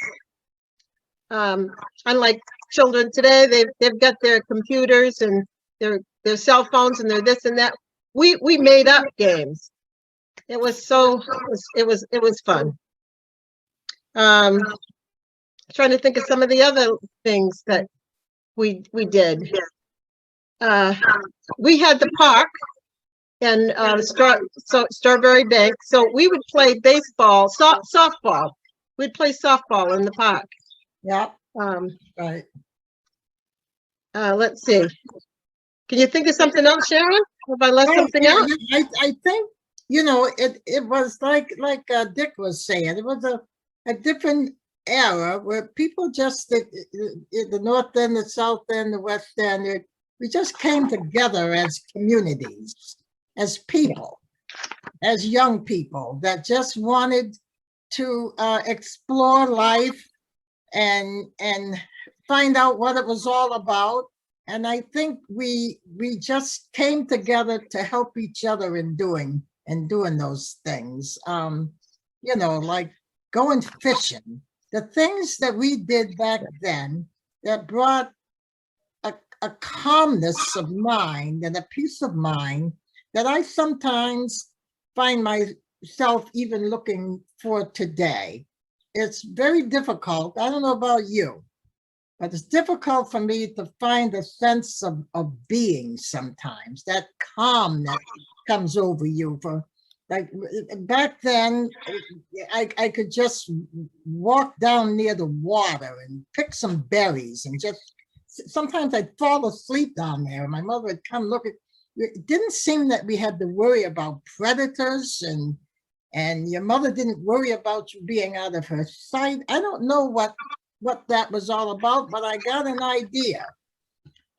Unlike children today, they've got their computers and their cell phones and their this and that. We made up games. It was fun. Trying to think of some of the other things that we did. We had the park and Strawberry Bank, so we would play baseball, softball. We'd play softball in the park. Yeah, right. Let's see. Can you think of something else, Sharon? Have I left something out? I think, you know, it was like Dick was saying, it was a different era where people just, the North End, the South End, the West End, we just came together as communities, as people, as young people that just wanted to explore life and find out what it was all about. And I think we just came together to help each other in doing those things. You know, like going fishing, the things that we did back then that brought a calmness of mind and a peace of mind that I sometimes find myself even looking for today. It's very difficult. I don't know about you, but it's difficult for me to find a sense of being sometimes, that calm that comes over you. For like back then, I could just walk down near the water and pick some berries and just, sometimes I'd fall asleep down there and my mother would come look at, it didn't seem that we had to worry about predators and your mother didn't worry about you being out of her sight. I don't know what that was all about, but I got an idea.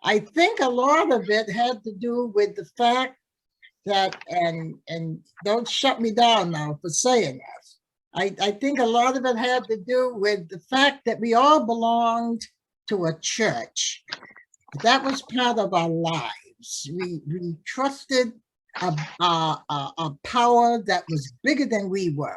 I think a lot of it had to do with the fact that, and don't shut me down now for saying this, I think a lot of it had to do with the fact that we all belonged to a church. That was part of our lives. We trusted a power that was bigger than we were,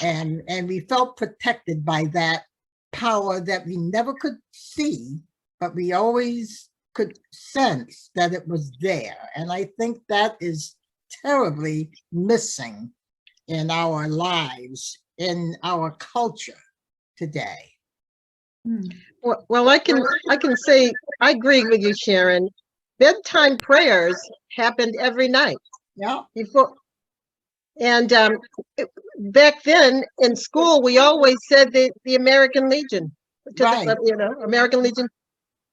and we felt protected by that power that we never could see, but we always could sense that it was there. And I think that is terribly missing in our lives, in our culture today. Well, I can say I agree with you, Sharon. Bedtime prayers happened every night. Yeah. Before, and back then in school, we always said the American Legion. Right. You know, American Legion.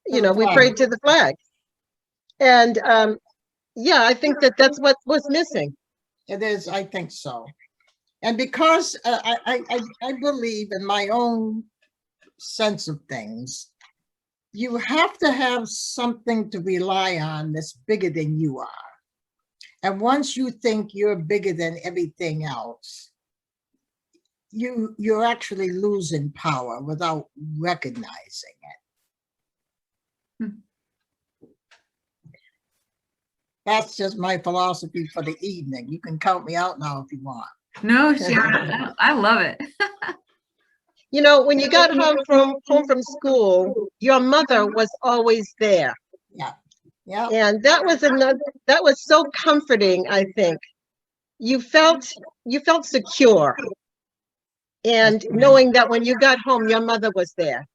You To the know, we flag. prayed to the flag. And yeah, I think that's what was missing. It is, I think so. And because I believe in my own sense of things, you have to have something to rely on that's bigger than you are. And once you think you're bigger than everything else, you're actually losing power without recognizing it. That's just my philosophy for the evening. You can count me out now if you want. No, Sharon, I love it. You know, when you got home from school, your mother was always there. Yeah. Yeah. And that was so comforting, I think. You felt secure. And knowing that when you got home, your mother was there.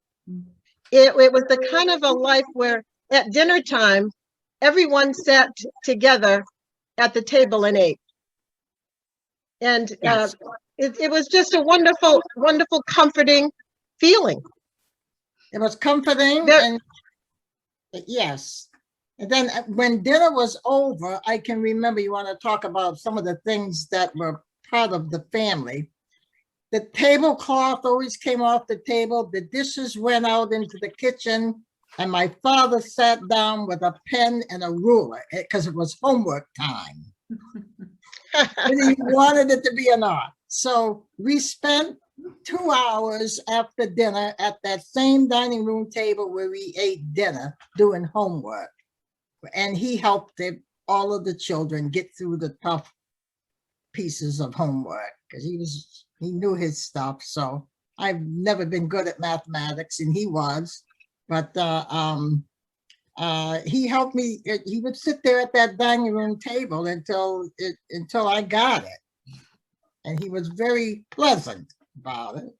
It was the kind of a life where at dinner time, everyone sat together at the table and ate. And Yes. it was just a wonderful, wonderful, comforting feeling. It was comforting. There- And yes. And then when dinner was over, I can remember, you want to talk about some of the things that were part of the family. The tablecloth always came off the table. The dishes went out into the kitchen. And my father sat down with a pen and a ruler because it was homework time. Whether you wanted it to be or not. So we spent 2 hours after dinner at that same dining room table where we ate dinner doing homework. And he helped all of the children get through the tough pieces of homework because he knew his stuff. So I've never been good at mathematics, and he was. But he helped me. He would sit there at that dining room table until I got it, and he was very pleasant about it.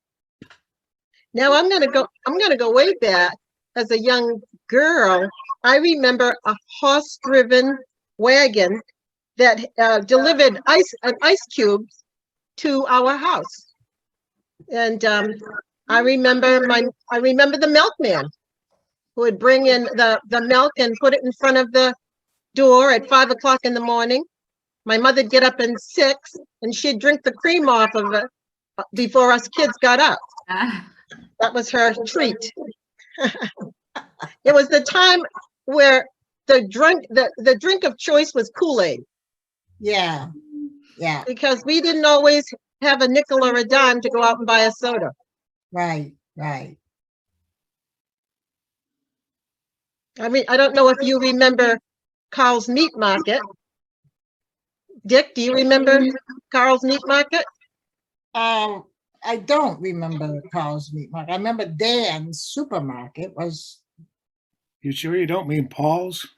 Now I'm gonna go way back. As a young girl, I remember a horse-driven wagon that delivered ice cubes to our house. And I remember the milkman who would bring in the milk and put it in front of the door at 5 o'clock in the morning. My mother'd get up at 6 and she'd drink the cream off of it before us kids got up. That was her treat. It was the time where the drink of choice was Kool-Aid. Yeah, yeah, Because we didn't always have a nickel or a dime to go out and buy a soda. right, right. I mean, I don't know if you remember Carl's Meat Market. Dick, do you remember Carl's Meat Market? I don't remember Carl's Meat Market. I remember Dan's Supermarket was You sure you don't mean Paul's?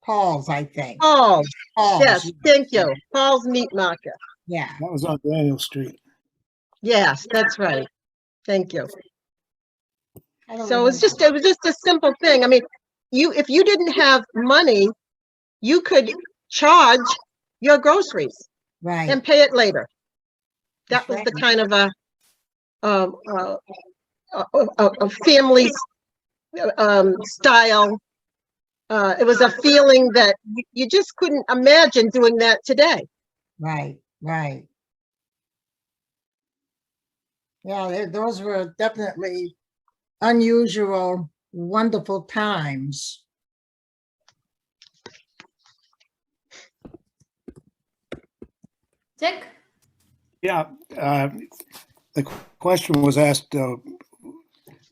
Paul's, I think. Oh, Paul's. yes, thank you. Carl's Meat Market. Yeah, That was on Daniel Street. Yes, that's right. Thank you. I don't So it was remember. just a simple thing. I mean, if you didn't have money, you could charge your groceries Right, and pay it later. That That's was the right. kind of a family style. It was a feeling that you just couldn't imagine doing that today. right, right. Yeah, those were definitely unusual, wonderful times. Dick? Yeah, the question was asked,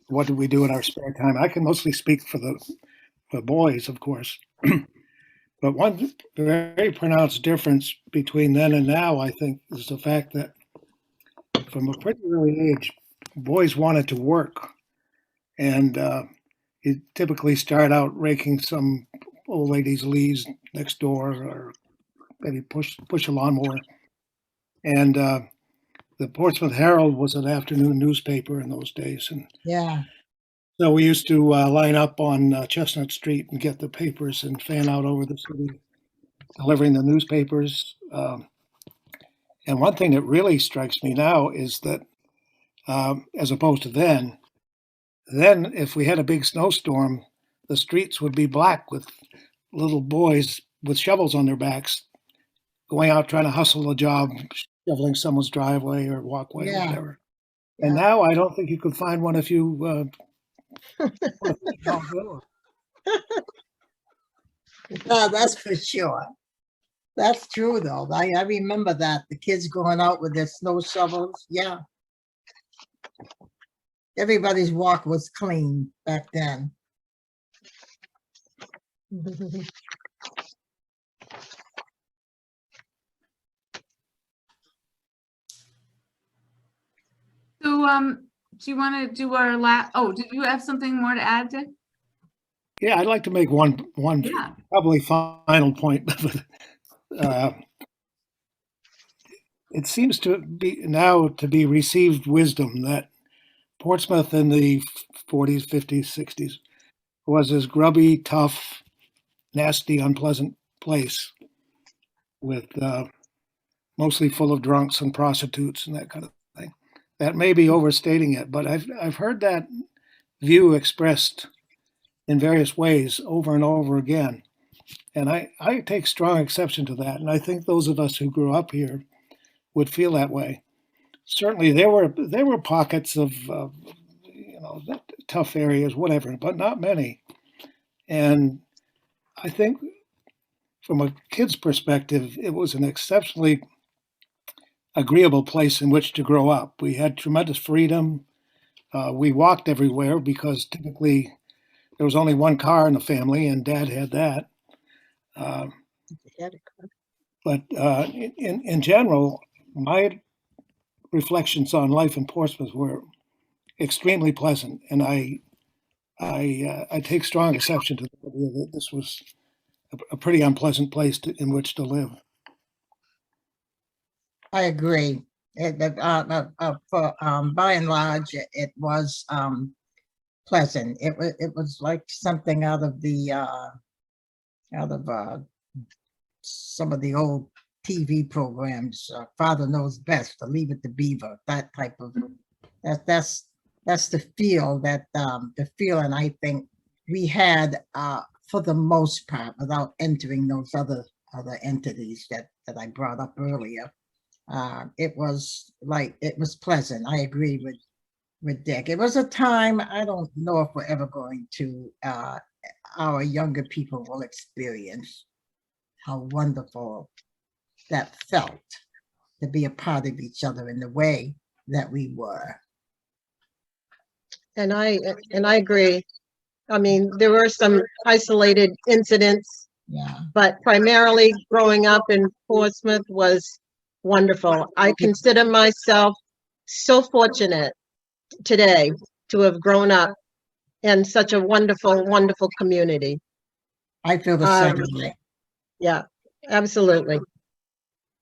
what do we do in our spare time? I can mostly speak for the boys, of course. But one very pronounced difference between then and now, I think, is the fact that from a pretty early age, boys wanted to work. And you typically start out raking some old lady's leaves next door or maybe push a lawnmower. And the Portsmouth Herald was an afternoon newspaper in those days. And Yeah, so we used to line up on Chestnut Street and get the papers and fan out over the city, delivering the newspapers. And one thing that really strikes me now is that, as opposed to then if we had a big snowstorm, the streets would be black with little boys with shovels on their backs going out trying to hustle a job, shoveling someone's driveway or walkway or Yeah. whatever. And Yeah. now I don't think you could find one if you yeah, that's for sure. That's true, though. I remember that, the kids going out with their snow shovels. Yeah. Everybody's walk was clean back then. So, do you want to do our last? Oh, did you have something more to add, Dick? Yeah, I'd like to make one Yeah. probably final point. It seems to be now to be received wisdom that Portsmouth in the 40s, 50s, 60s was this grubby, tough, nasty, unpleasant place with mostly full of drunks and prostitutes and that kind of thing. That may be overstating it, but I've heard that view expressed in various ways over and over again. And I take strong exception to that. And I think those of us who grew up here would feel that way. Certainly there were pockets of tough areas, whatever, but not many. And I think from a kid's perspective, it was an exceptionally agreeable place in which to grow up. We had tremendous freedom. We walked everywhere because typically there was only one car in the family, and Dad had that. But in general, my reflections on life in Portsmouth were extremely pleasant, and I take strong exception to the idea that this was a pretty unpleasant place in which to live. I agree. By and large, it was pleasant. It was like something out of some of the old TV programs. Father Knows Best, to Leave It to Beaver. That type of that's the feeling I think we had for the most part, without entering those other entities that I brought up earlier. It was pleasant. I agree with Dick. It was a time I don't know if we're ever going to, our younger people will experience how wonderful that felt to be a part of each other in the way that we were. And I agree. I mean, there were some isolated incidents, Yeah. but primarily growing up in Portsmouth was wonderful. I consider myself so fortunate today to have grown up in such a wonderful, wonderful community. I feel the same way. Yeah, absolutely.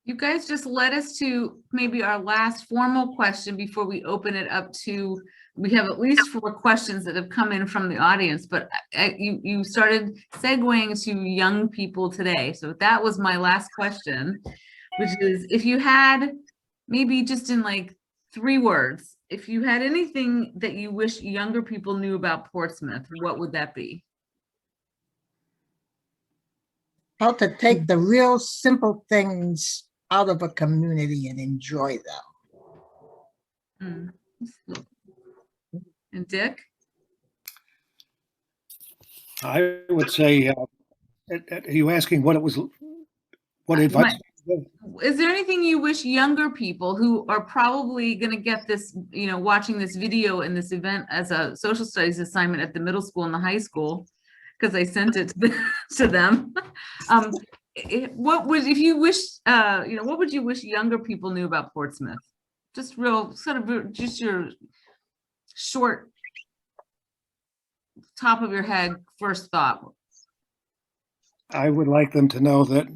You guys just led us to maybe our last formal question before we open it up to, we have at least 4 questions that have come in from the audience, but you started segueing to young people today. So that was my last question, which is, if you had, maybe just in like 3 words, if you had anything that you wish younger people knew about Portsmouth, what would that be? How to take the real simple things out of a community and enjoy them. And Dick? I would say, are you asking what advice? Is there anything you wish younger people who are probably going to get this, watching this video in this event as a social studies assignment at the middle school and the high school, because I sent it to them. What would you wish younger people knew about Portsmouth? Just just your short, top of your head first thought. I would like them to know that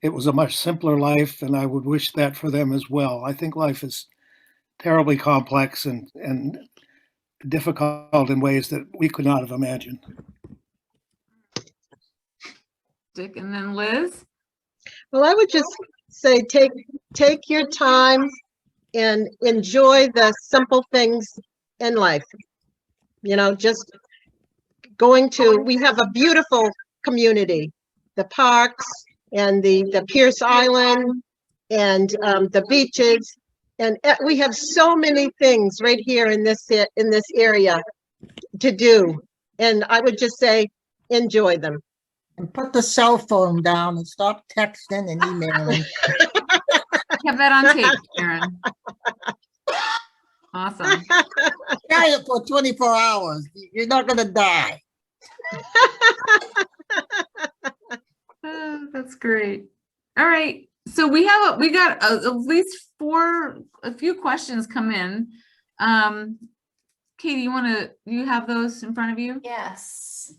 it was a much simpler life, and I would wish that for them as well. I think life is terribly complex and difficult in ways that we could not have imagined. Dick, and then Liz? Well, I would just say take your time and enjoy the simple things in life. Just we have a beautiful community, the parks and the Pierce Island and the beaches. And we have so many things right here in this area to do. And I would just say, enjoy them. And put the cell phone down and stop texting and emailing. Have that on tape, Karen. Awesome. Try it for 24 hours. You're not going to die. That's great. All right. So we got at least a few questions come in. Katie, you have those in front of you? Yes.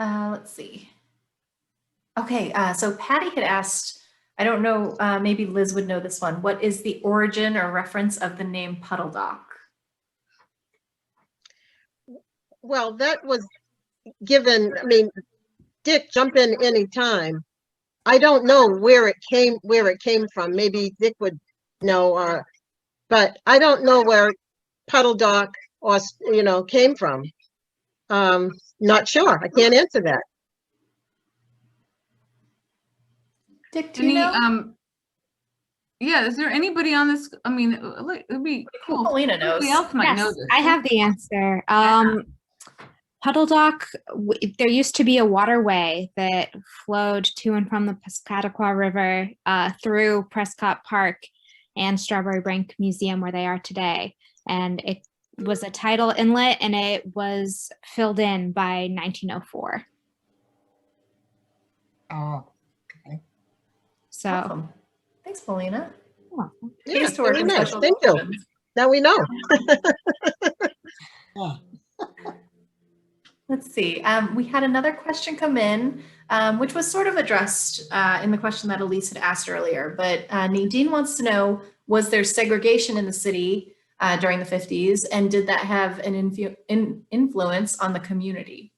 Let's see. Okay, so Patty had asked, I don't know, maybe Liz would know this one. What is the origin or reference of the name Puddle Dock? Well, that was given, Dick, jump in anytime. I don't know where it came from. Maybe Dick would know, but I don't know where Puddle Dock came from. Not sure. I can't answer that. Dick, do you know? Yeah, is there anybody on this? It'd be cool. Paulina knows. Somebody else might know Yes, this. I have the answer. Puddle Dock, there used to be a waterway that flowed to and from the Piscataqua River through Prescott Park and Strawberry Bank Museum, where they are today. And it was a tidal inlet, and it was filled in by 1904. Oh, So Awesome. Thanks, Paulina. Yeah, Pays to work very in nice. special Thank you. collections. Now we know. Yeah. Let's see. We had another question come in, which was sort of addressed in the question that Elise had asked earlier. But Nadine wants to know, was there segregation in the city during the 50s? And did that have an influence on the community?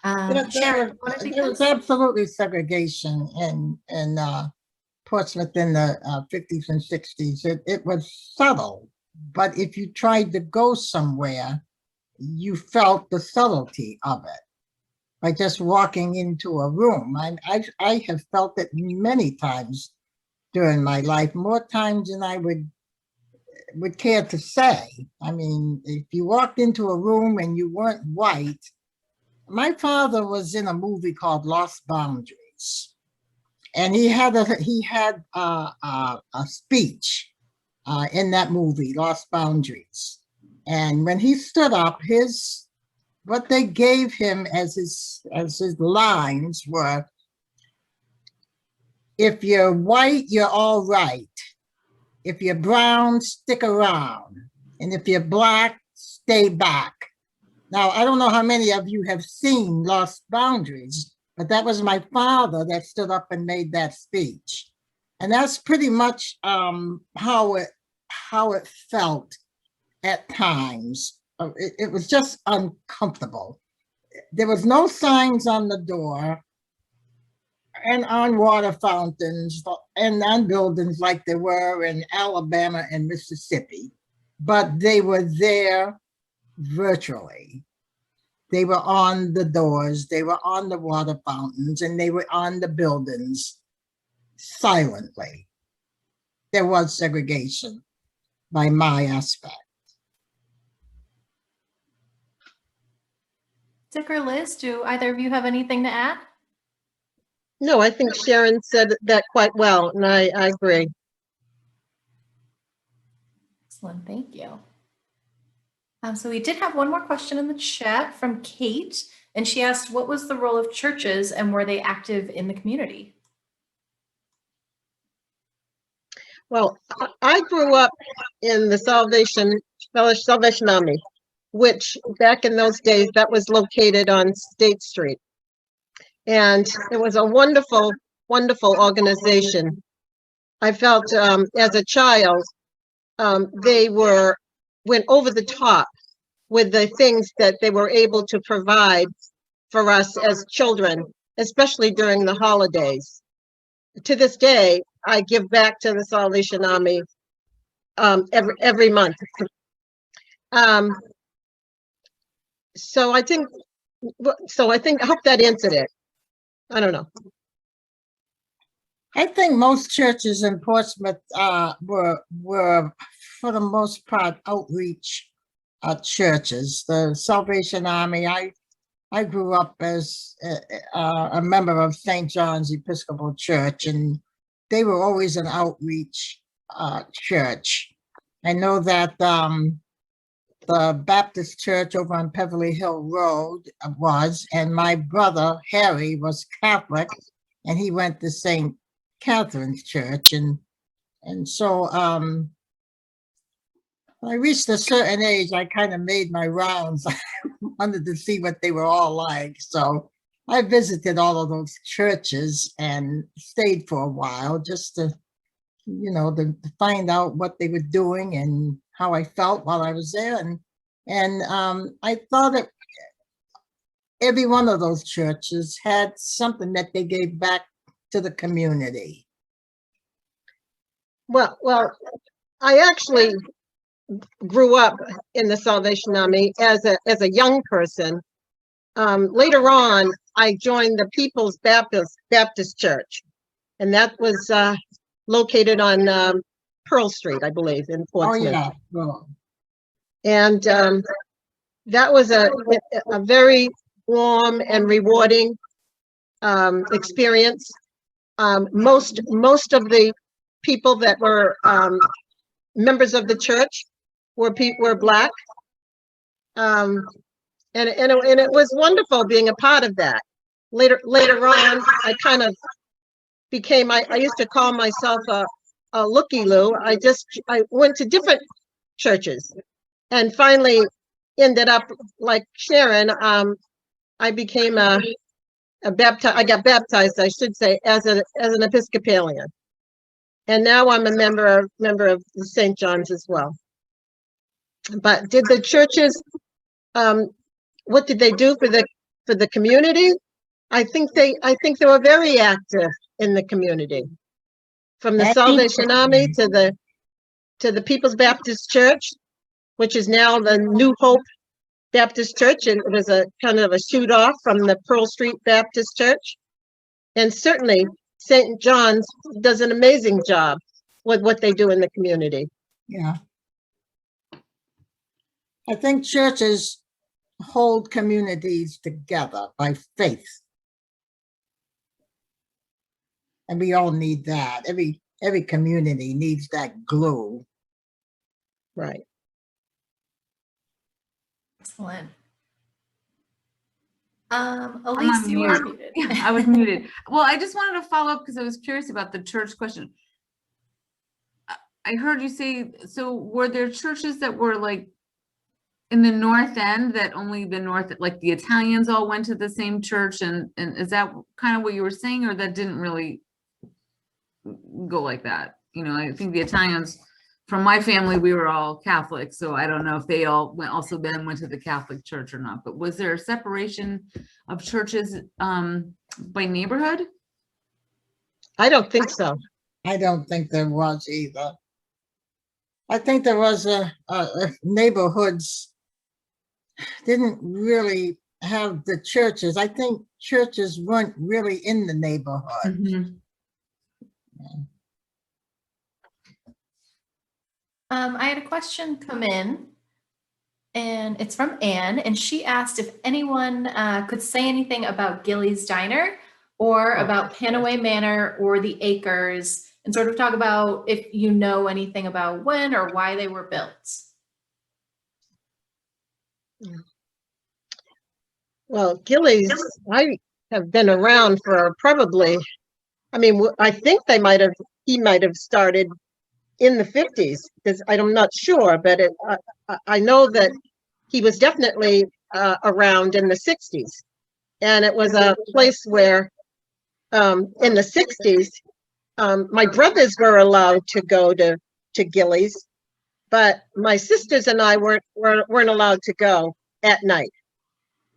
Sharon, want to take There was this? absolutely segregation in Portsmouth in the 50s and 60s. It was subtle, but if you tried to go somewhere, you felt the subtlety of it by just walking into a room. I have felt it many times during my life, more times than I would care to say. I mean, if you walked into a room and you weren't white, my father was in a movie called Lost Boundaries, and he had a speech in that movie, Lost Boundaries. And when he stood up, what they gave him as his lines were, if you're white, you're all right. If you're brown, stick around. And if you're black, stay back. Now, I don't know how many of you have seen Lost Boundaries, but that was my father that stood up and made that speech. And that's pretty much how it felt at times. It was just uncomfortable. There was no signs on the door and on water fountains and on buildings like there were in Alabama and Mississippi, but they were there virtually. They were on the doors, they were on the water fountains, and they were on the buildings silently. There was segregation by my aspect. Dick or Liz, do either of you have anything to add? No, I think Sharon said that quite well, and I agree. Excellent, thank you. So we did have one more question in the chat from Kate, and she asked, what was the role of churches and were they active in the community? Well, I grew up in the Salvation Army, which back in those days, that was located on State Street. And it was a wonderful, wonderful organization. I felt as a child, they went over the top with the things that they were able to provide for us as children, especially during the holidays. To this day, I give back to the Salvation Army every month. So I think, I hope that answered it. I don't know. I think most churches in Portsmouth were, for the most part, outreach churches. The Salvation Army, I grew up as a member of St. John's Episcopal Church, and they were always an outreach church. I know that the Baptist church over on Beverly Hill Road was, and my brother Harry was Catholic, and he went to St. Catherine's Church, and so when I reached a certain age, I kind of made my rounds. I wanted to see what they were all like, so I visited all of those churches and stayed for a while just to, to find out what they were doing and how I felt while I was there, and I thought that every one of those churches had something that they gave back to the community. Well, I actually grew up in the Salvation Army as a young person. Later on, I joined the People's Baptist Church, and that was located on Pearl Street, I believe, in Portsmouth. Oh, yeah. Well, And that was a very warm and rewarding experience. Most of the people that were members of the church were Black, and it was wonderful being a part of that. Later on, I kind of became, I used to call myself a looky-loo. I went to different churches and finally ended up like Sharon. I became a baptized, I got baptized, I should say, as an Episcopalian. And now I'm a member of the St. John's as well. But did the churches, what did they do for the community? I think they were very active in the community. From the Salvation Army to the People's Baptist Church, which is now the New Hope Baptist Church, and it was a kind of a shoot off from the Pearl Street Baptist Church. And certainly St. John's does an amazing job with what they do in the community. Yeah. I think churches hold communities together by faith. And we all need that. Every community needs that glue. Right. Excellent. I'm Elise, on you are mute. muted. Yeah, I was muted. Well, I just wanted to follow up because I was curious about the church question. I heard you say, so were there churches that were like in the North End that only the North, like the Italians all went to the same church? And is that kind of what you were saying, or that didn't really go like that? You know, I think the Italians, from my family, we were all Catholic, so I don't know if they all went to the Catholic church or not. But was there a separation of churches by neighborhood? I don't think so. I don't think there was either. I think there was neighborhoods didn't really have the churches. I think churches weren't really in the neighborhood. Mm-hmm. I had a question come in, and it's from Anne, and she asked if anyone could say anything about Gilly's Diner or about Panaway Manor or the Acres, and sort of talk about if you know anything about when or why they were built. Well, Gillies, I have been around for probably, I mean, I think he might have started in the 50s, because I'm not sure, but I know that he was definitely around in the 60s. And it was a place where in the 60s, my brothers were allowed to go to Gillies, but my sisters and I weren't allowed to go at night.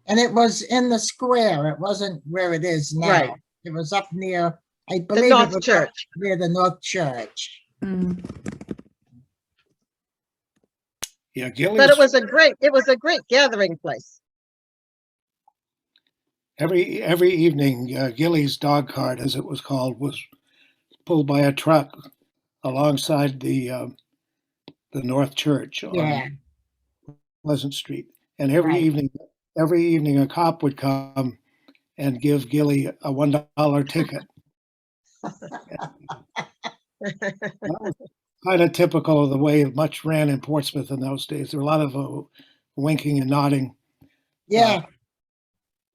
And it was in the square. It wasn't where it is now. Right. It was up near, I The believe it North was up Church. near the North Church. Mm. Yeah, Gillies. But it was a great gathering place. Every evening, Gillies dog cart, as it was called, was pulled by a truck alongside the North Church Yeah. on Pleasant Street. And every Right. evening, a cop would come and give Gilly a $1 ticket. Kind of typical of the way much ran in Portsmouth in those days. There were a lot of winking and nodding. Yeah.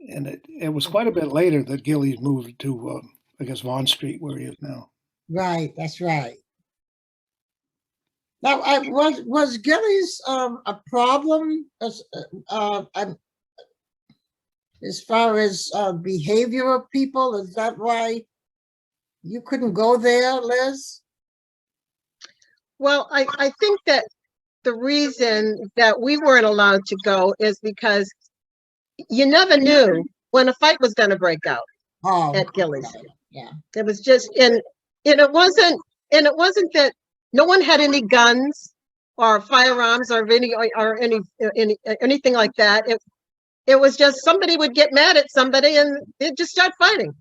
And it was quite a bit later that Gillies moved to, I guess, Vaughan Street, where he is now. Right. That's right. Now, was Gillies a problem as far as behavior of people? Is that why you couldn't go there, Liz? Well, I think that the reason that we weren't allowed to go is because you never knew when a fight was going to break out at Gillies. Yeah. It was just, and it wasn't that no one had any guns or firearms or anything like that. It was just somebody would get mad at somebody and they'd just start fighting.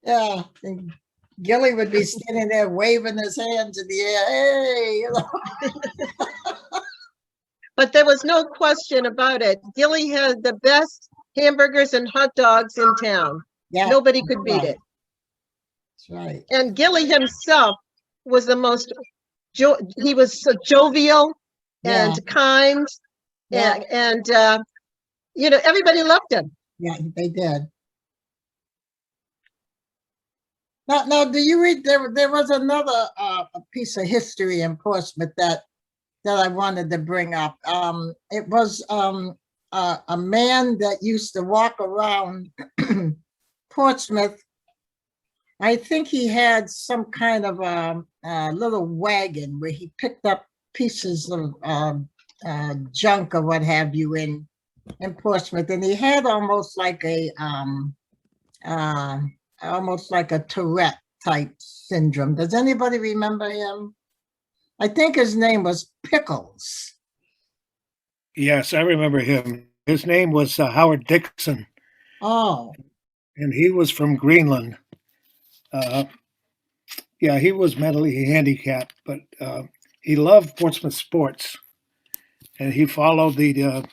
Yeah. And Gilly would be standing there waving his hands in the air. Hey, you know. But there was no question about it. Gilly had the best hamburgers and hot dogs in town. Yeah. Nobody could beat Right. it. That's right. And Gilly himself was the most, he was so jovial Yeah. and kind. Yeah. And everybody loved him. Yeah, they did. Now, do you read? There was another a piece of history in Portsmouth that I wanted to bring up. It was a man that used to walk around Portsmouth. I think he had some kind of a little wagon where he picked up pieces of junk or what have you in Portsmouth, and he had almost like a Tourette type syndrome. Does anybody remember him? I think his name was Pickles. Yes, I remember him. His name was Howard Dixon, Oh, and he was from Greenland. Yeah, he was mentally handicapped, but he loved Portsmouth sports, and he followed the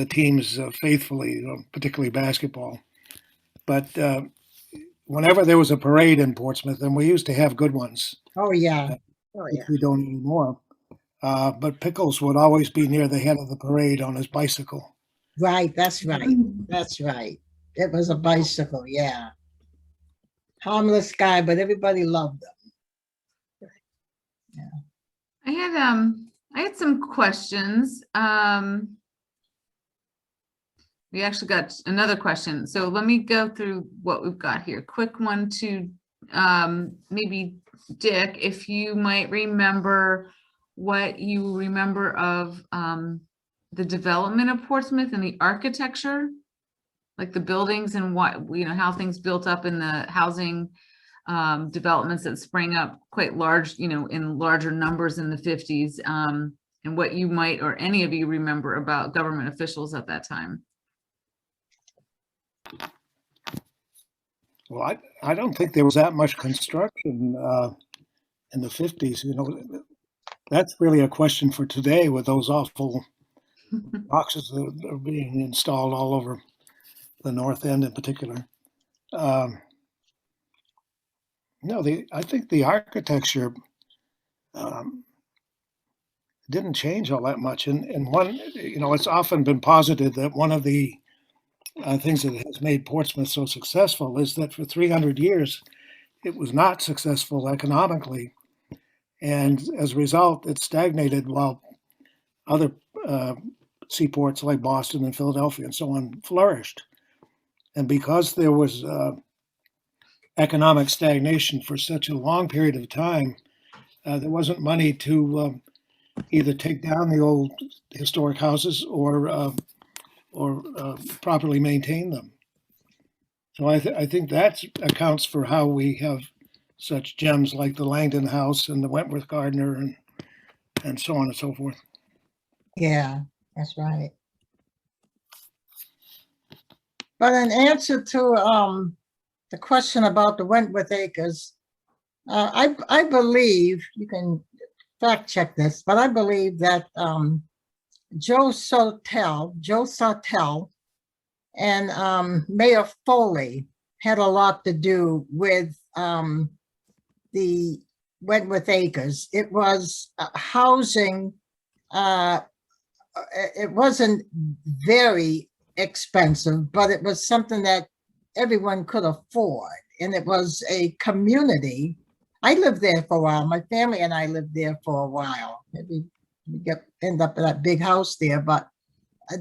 teams faithfully, particularly basketball. But whenever there was a parade in Portsmouth, and we used to have good ones, oh yeah, which we don't anymore. But Pickles would always be near the head of the parade on his bicycle. right. That's right. That's right. It was a bicycle. Yeah, harmless guy, but everybody loved him. I had some questions. We actually got another question. So let me go through what we've got here. Quick one to maybe Dick, if you might remember what you remember of the development of Portsmouth and the architecture, like the buildings and what, how things built up in the housing developments that sprang up quite large, in larger numbers in the 50s, and what you might, or any of you remember about government officials at that time. Well, I don't think there was that much construction in the 50s. That's really a question for today with those awful boxes that are being installed all over the North End in particular. No, I think the architecture didn't change all that much. And one, it's often been posited that one of the things that has made Portsmouth so successful is that for 300 years, it was not successful economically. And as a result, it stagnated while other seaports like Boston and Philadelphia and so on flourished. And because there was economic stagnation for such a long period of time, there wasn't money to either take down the old historic houses or properly maintain them. So I think that accounts for how we have such gems like the Langdon House and the Wentworth Gardner and so on and so forth. Yeah, that's right. But in answer to the question about the Wentworth Acres, I believe, you can fact check this, but I believe that Joe Sawtell and Mayor Foley had a lot to do with the Wentworth Acres. It was housing. It wasn't very expensive, but it was something that everyone could afford. And it was a community. I lived there for a while. My family and I lived there for a while. Maybe we end up in that big house there, but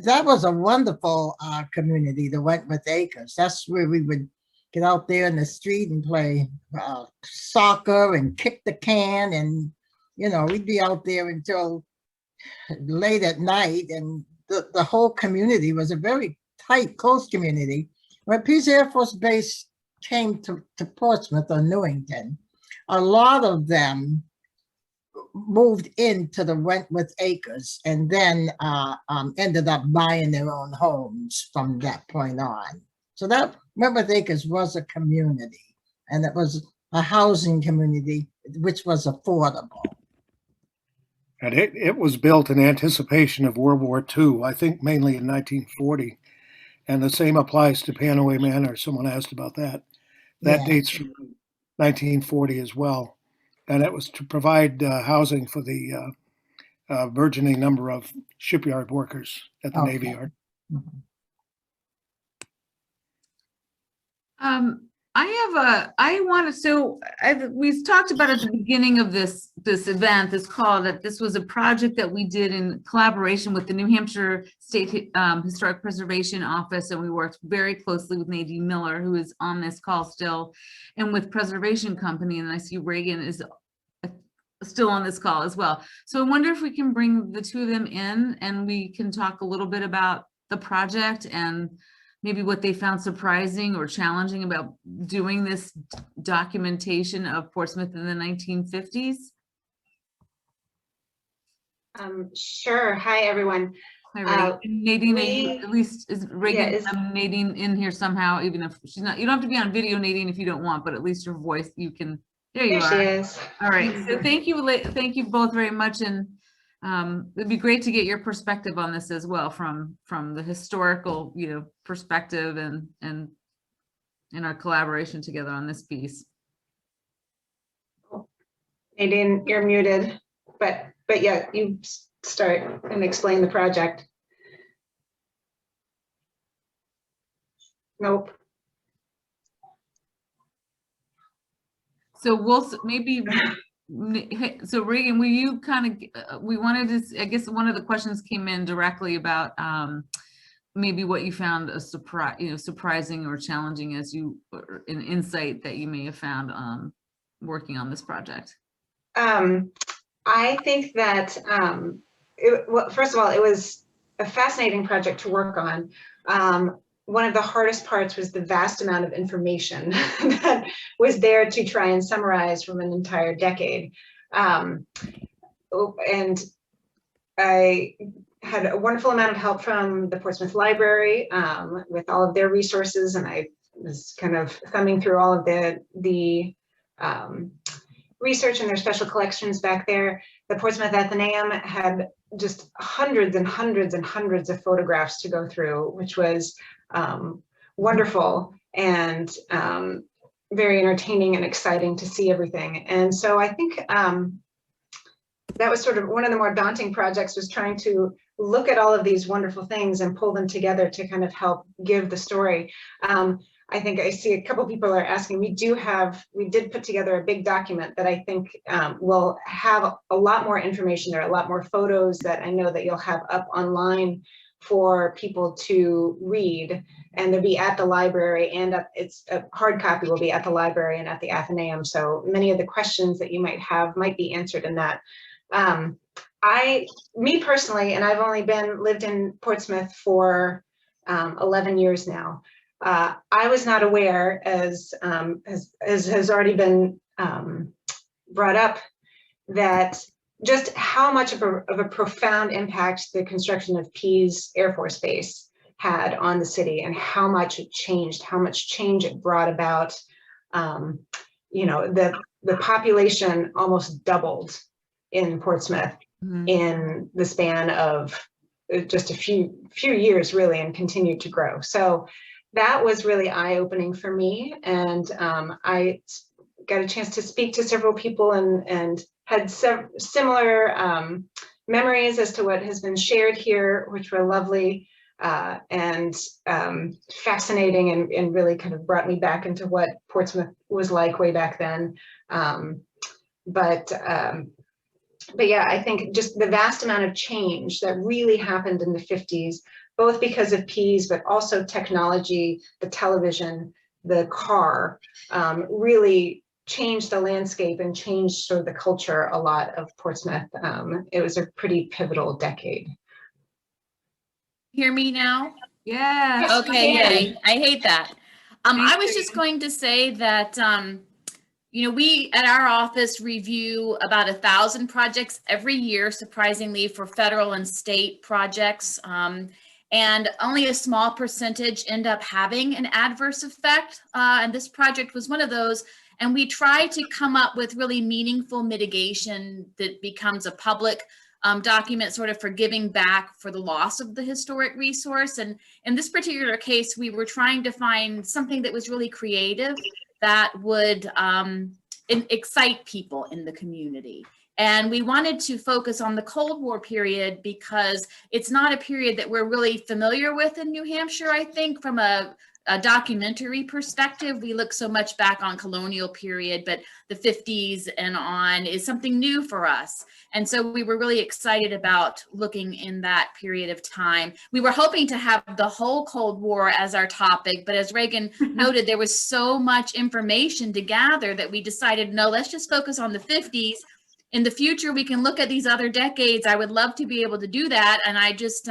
that was a wonderful community, the Wentworth Acres. That's where we would get out there in the street and play soccer and kick the can. And, we'd be out there until late at night. And the whole community was a very tight, close community. When Pease Air Force Base came to Portsmouth or Newington, a lot of them moved into the Wentworth Acres and then ended up buying their own homes from that point on. So that Wentworth Acres was a community, and it was a housing community which was affordable. And it was built in anticipation of World War II, I think mainly in 1940. And the same applies to Panaway Manor. Someone asked about that. That dates from 1940 as well. And it was to provide housing for the burgeoning number of shipyard workers at the Navy Yard. Mm-hmm. We talked about at the beginning of this event, this call, that this was a project that we did in collaboration with the New Hampshire State Historic Preservation Office, and we worked very closely with Nadine Miller, who is on this call still, and with Preservation Company, and I see Reagan is still on this call as well. So I wonder if we can bring the two of them in and we can talk a little bit about the project and maybe what they found surprising or challenging about doing this documentation of Portsmouth in the 1950s. Sure. Hi, everyone. Hi, Nadine, at least is Reagan, Nadine in here somehow, even if she's not, you don't have to be on video, Nadine, if you don't want, but at least your voice, you can, there you are. She is. All right, so thank you both very much. And it'd be great to get your perspective on this as well from the historical, perspective and in our collaboration together on this piece. Nadine, you're muted, but yeah, you start and explain the project. Nope. So we'll maybe, so Reagan, will you kind of, we wanted to, I guess one of the questions came in directly about maybe what you found a surprise, surprising or challenging as you, an insight that you may have found working on this project. I think that, well, first of all, it was a fascinating project to work on. One of the hardest parts was the vast amount of information that was there to try and summarize from an entire decade. And I had a wonderful amount of help from the Portsmouth Library with all of their resources, and I was kind of thumbing through all of the research and their special collections back there. The Portsmouth Athenaeum had just hundreds and hundreds and hundreds of photographs to go through, which was wonderful and very entertaining and exciting to see everything. And so I think that was sort of one of the more daunting projects, was trying to look at all of these wonderful things and pull them together to kind of help give the story. I think I see a couple people are asking, we did put together a big document that I think will have a lot more information. There are a lot more photos that I know that you'll have up online for people to read, and they'll be at the library, and it's a hard copy will be at the library and at the Athenaeum. So many of the questions that you might have might be answered in that. Me personally, and I've only lived in Portsmouth for 11 years now. I was not aware, as has already been brought up, that just how much of a profound impact the construction of Pease Air Force Base had on the city, and how much it changed, how much change it brought about. The population almost doubled in Portsmouth in the span of just a few years, really, and continued to grow. So that was really eye-opening for me, and I got a chance to speak to several people and had similar memories as to what has been shared here, which were lovely and fascinating, and really kind of brought me back into what Portsmouth was like way back then. But yeah, I think just the vast amount of change that really happened in the 50s, both because of Pease, but also technology, the television, the car, really changed the landscape and changed sort of the culture a lot of Portsmouth. It was a pretty pivotal decade. Hear me now? Yeah. Okay, yay. I hate that. I was just going to say that, we at our office review about 1,000 projects every year, surprisingly, for federal and state projects. And only a small percentage end up having an adverse effect. And this project was one of those. And we try to come up with really meaningful mitigation that becomes a public document, sort of for giving back for the loss of the historic resource. And in this particular case, we were trying to find something that was really creative, that would excite people in the community. And we wanted to focus on the Cold War period because it's not a period that we're really familiar with in New Hampshire, I think, from a a documentary perspective, we look so much back on colonial period, but the 50s and on is something new for us. And so we were really excited about looking in that period of time. We were hoping to have the whole Cold War as our topic, but as Reagan noted, there was so much information to gather that we decided, no, let's just focus on the 50s. In the future, we can look at these other decades. I would love to be able to do that. And I just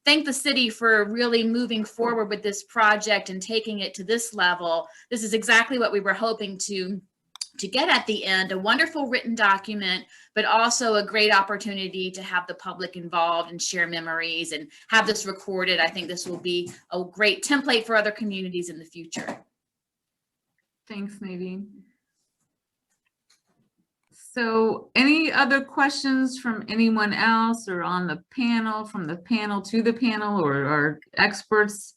thank the city for really moving forward with this project and taking it to this level. This is exactly what we were hoping to get at the end, a wonderful written document, but also a great opportunity to have the public involved and share memories and have this recorded. I think this will be a great template for other communities in the future. Thanks, Nadine. So any other questions from anyone else or on the panel, from the panel to the panel, or our experts?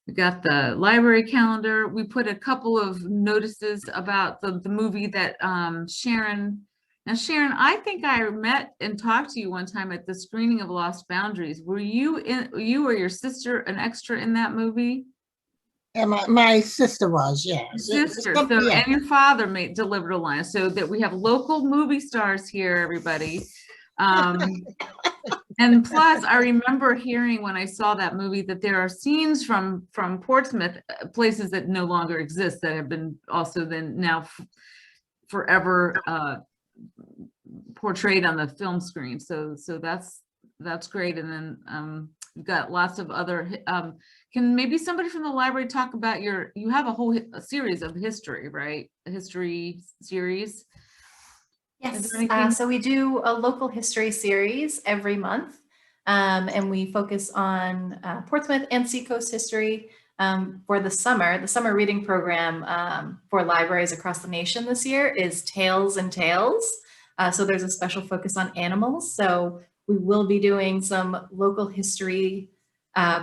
We got the library calendar. We put a couple of notices about the movie that Sharon. Now, Sharon, I think I met and talked to you one time at the screening of Lost Boundaries. Were you or your sister an extra in that movie? And my sister was, yes. Sister, Yeah. and your father delivered a line, so that we have local movie stars here, everybody. And plus, I remember hearing when I saw that movie that there are scenes from Portsmouth, places that no longer exist, that have been also then now forever portrayed on the film screen. So that's great. And then you've got lots of other. Can maybe somebody from the library talk about you have a whole series of history, right? A history series. Yes, so we do a local history series every month, and we focus on Portsmouth and Seacoast history for the summer. The summer reading program for libraries across the nation this year is Tales and Tales. So there's a special focus on animals. So we will be doing some local history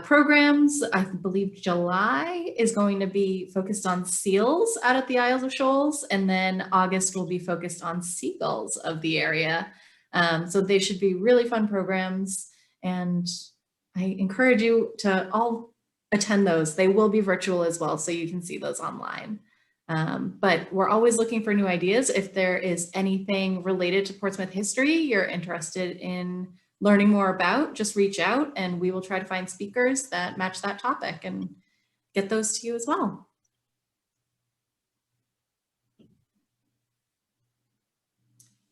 programs. I believe July is going to be focused on seals out at the Isles of Shoals, and then August will be focused on seagulls of the area. So they should be really fun programs, and I encourage you to all attend those. They will be virtual as well, so you can see those online. But we're always looking for new ideas. If there is anything related to Portsmouth history you're interested in learning more about, just reach out and we will try to find speakers that match that topic and get those to you as well.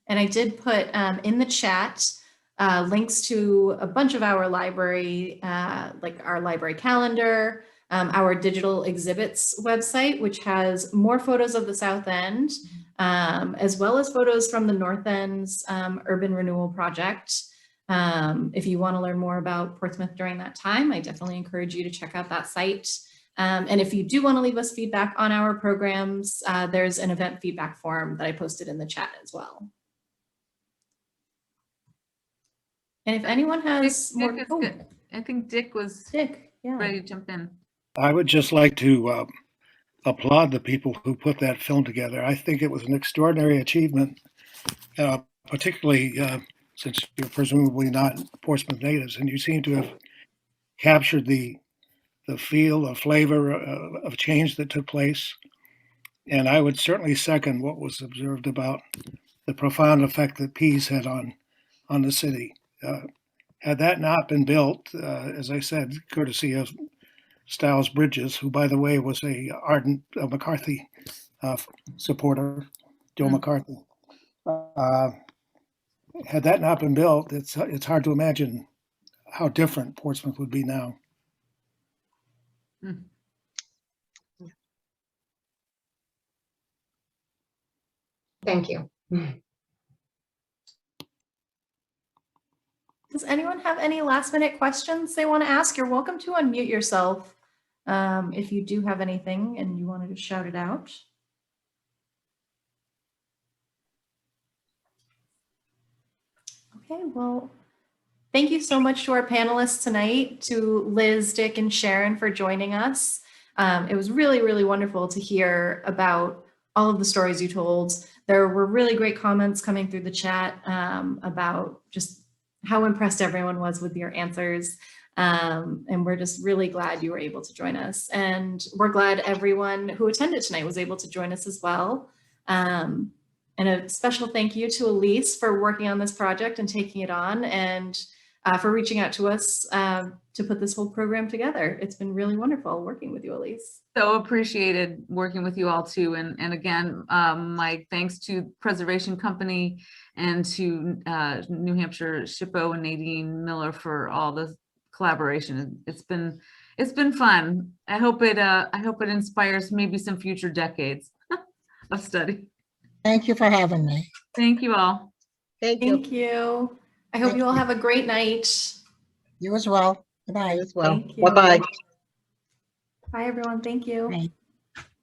And I did put in the chat links to a bunch of our library, like our library calendar, our digital exhibits website, which has more photos of the South End, as well as photos from the North End's urban renewal project. If you want to learn more about Portsmouth during that time, I definitely encourage you to check out that site. And if you do want to leave us feedback on our programs, there's an event feedback form that I posted in the chat as well. And if anyone has Dick more, is good. I think Dick was ready to jump in. I would just like to applaud the people who put that film together. I think it was an extraordinary achievement, particularly since you're presumably not Portsmouth natives, and you seem to have captured the feel, the flavor of change that took place. And I would certainly second what was observed about the profound effect that peas had on the city. Had that not been built, as I said, courtesy of Stiles Bridges, who, by the way, was a ardent McCarthy supporter, Joe McCarthy. Had that not been built, it's hard to imagine how different Portsmouth would be now. Thank you. Does anyone have any last minute questions they want to ask? You're welcome to unmute yourself if you do have anything and you wanted to shout it out. Okay, well, thank you so much to our panelists tonight, to Liz, Dick, and Sharon for joining us. It was really, really wonderful to hear about all of the stories you told. There were really great comments coming through the chat about just how impressed everyone was with your answers. And we're just really glad you were able to join us. And we're glad everyone who attended tonight was able to join us as well. And a special thank you to Elise for working on this project and taking it on, and for reaching out to us to put this whole program together. It's been really wonderful working with you, Elise. So appreciated working with you all too. And again, my thanks to Preservation Company and to New Hampshire SHPO and Nadine Miller for all the collaboration. It's been fun. I hope it inspires maybe some future decades of study. Thank you for having me. Thank you all. Thank you. Thank you. I hope you all have a great night. You as well. Good night. As well. Thank you. Bye-bye. Bye, everyone. Thank you. Bye.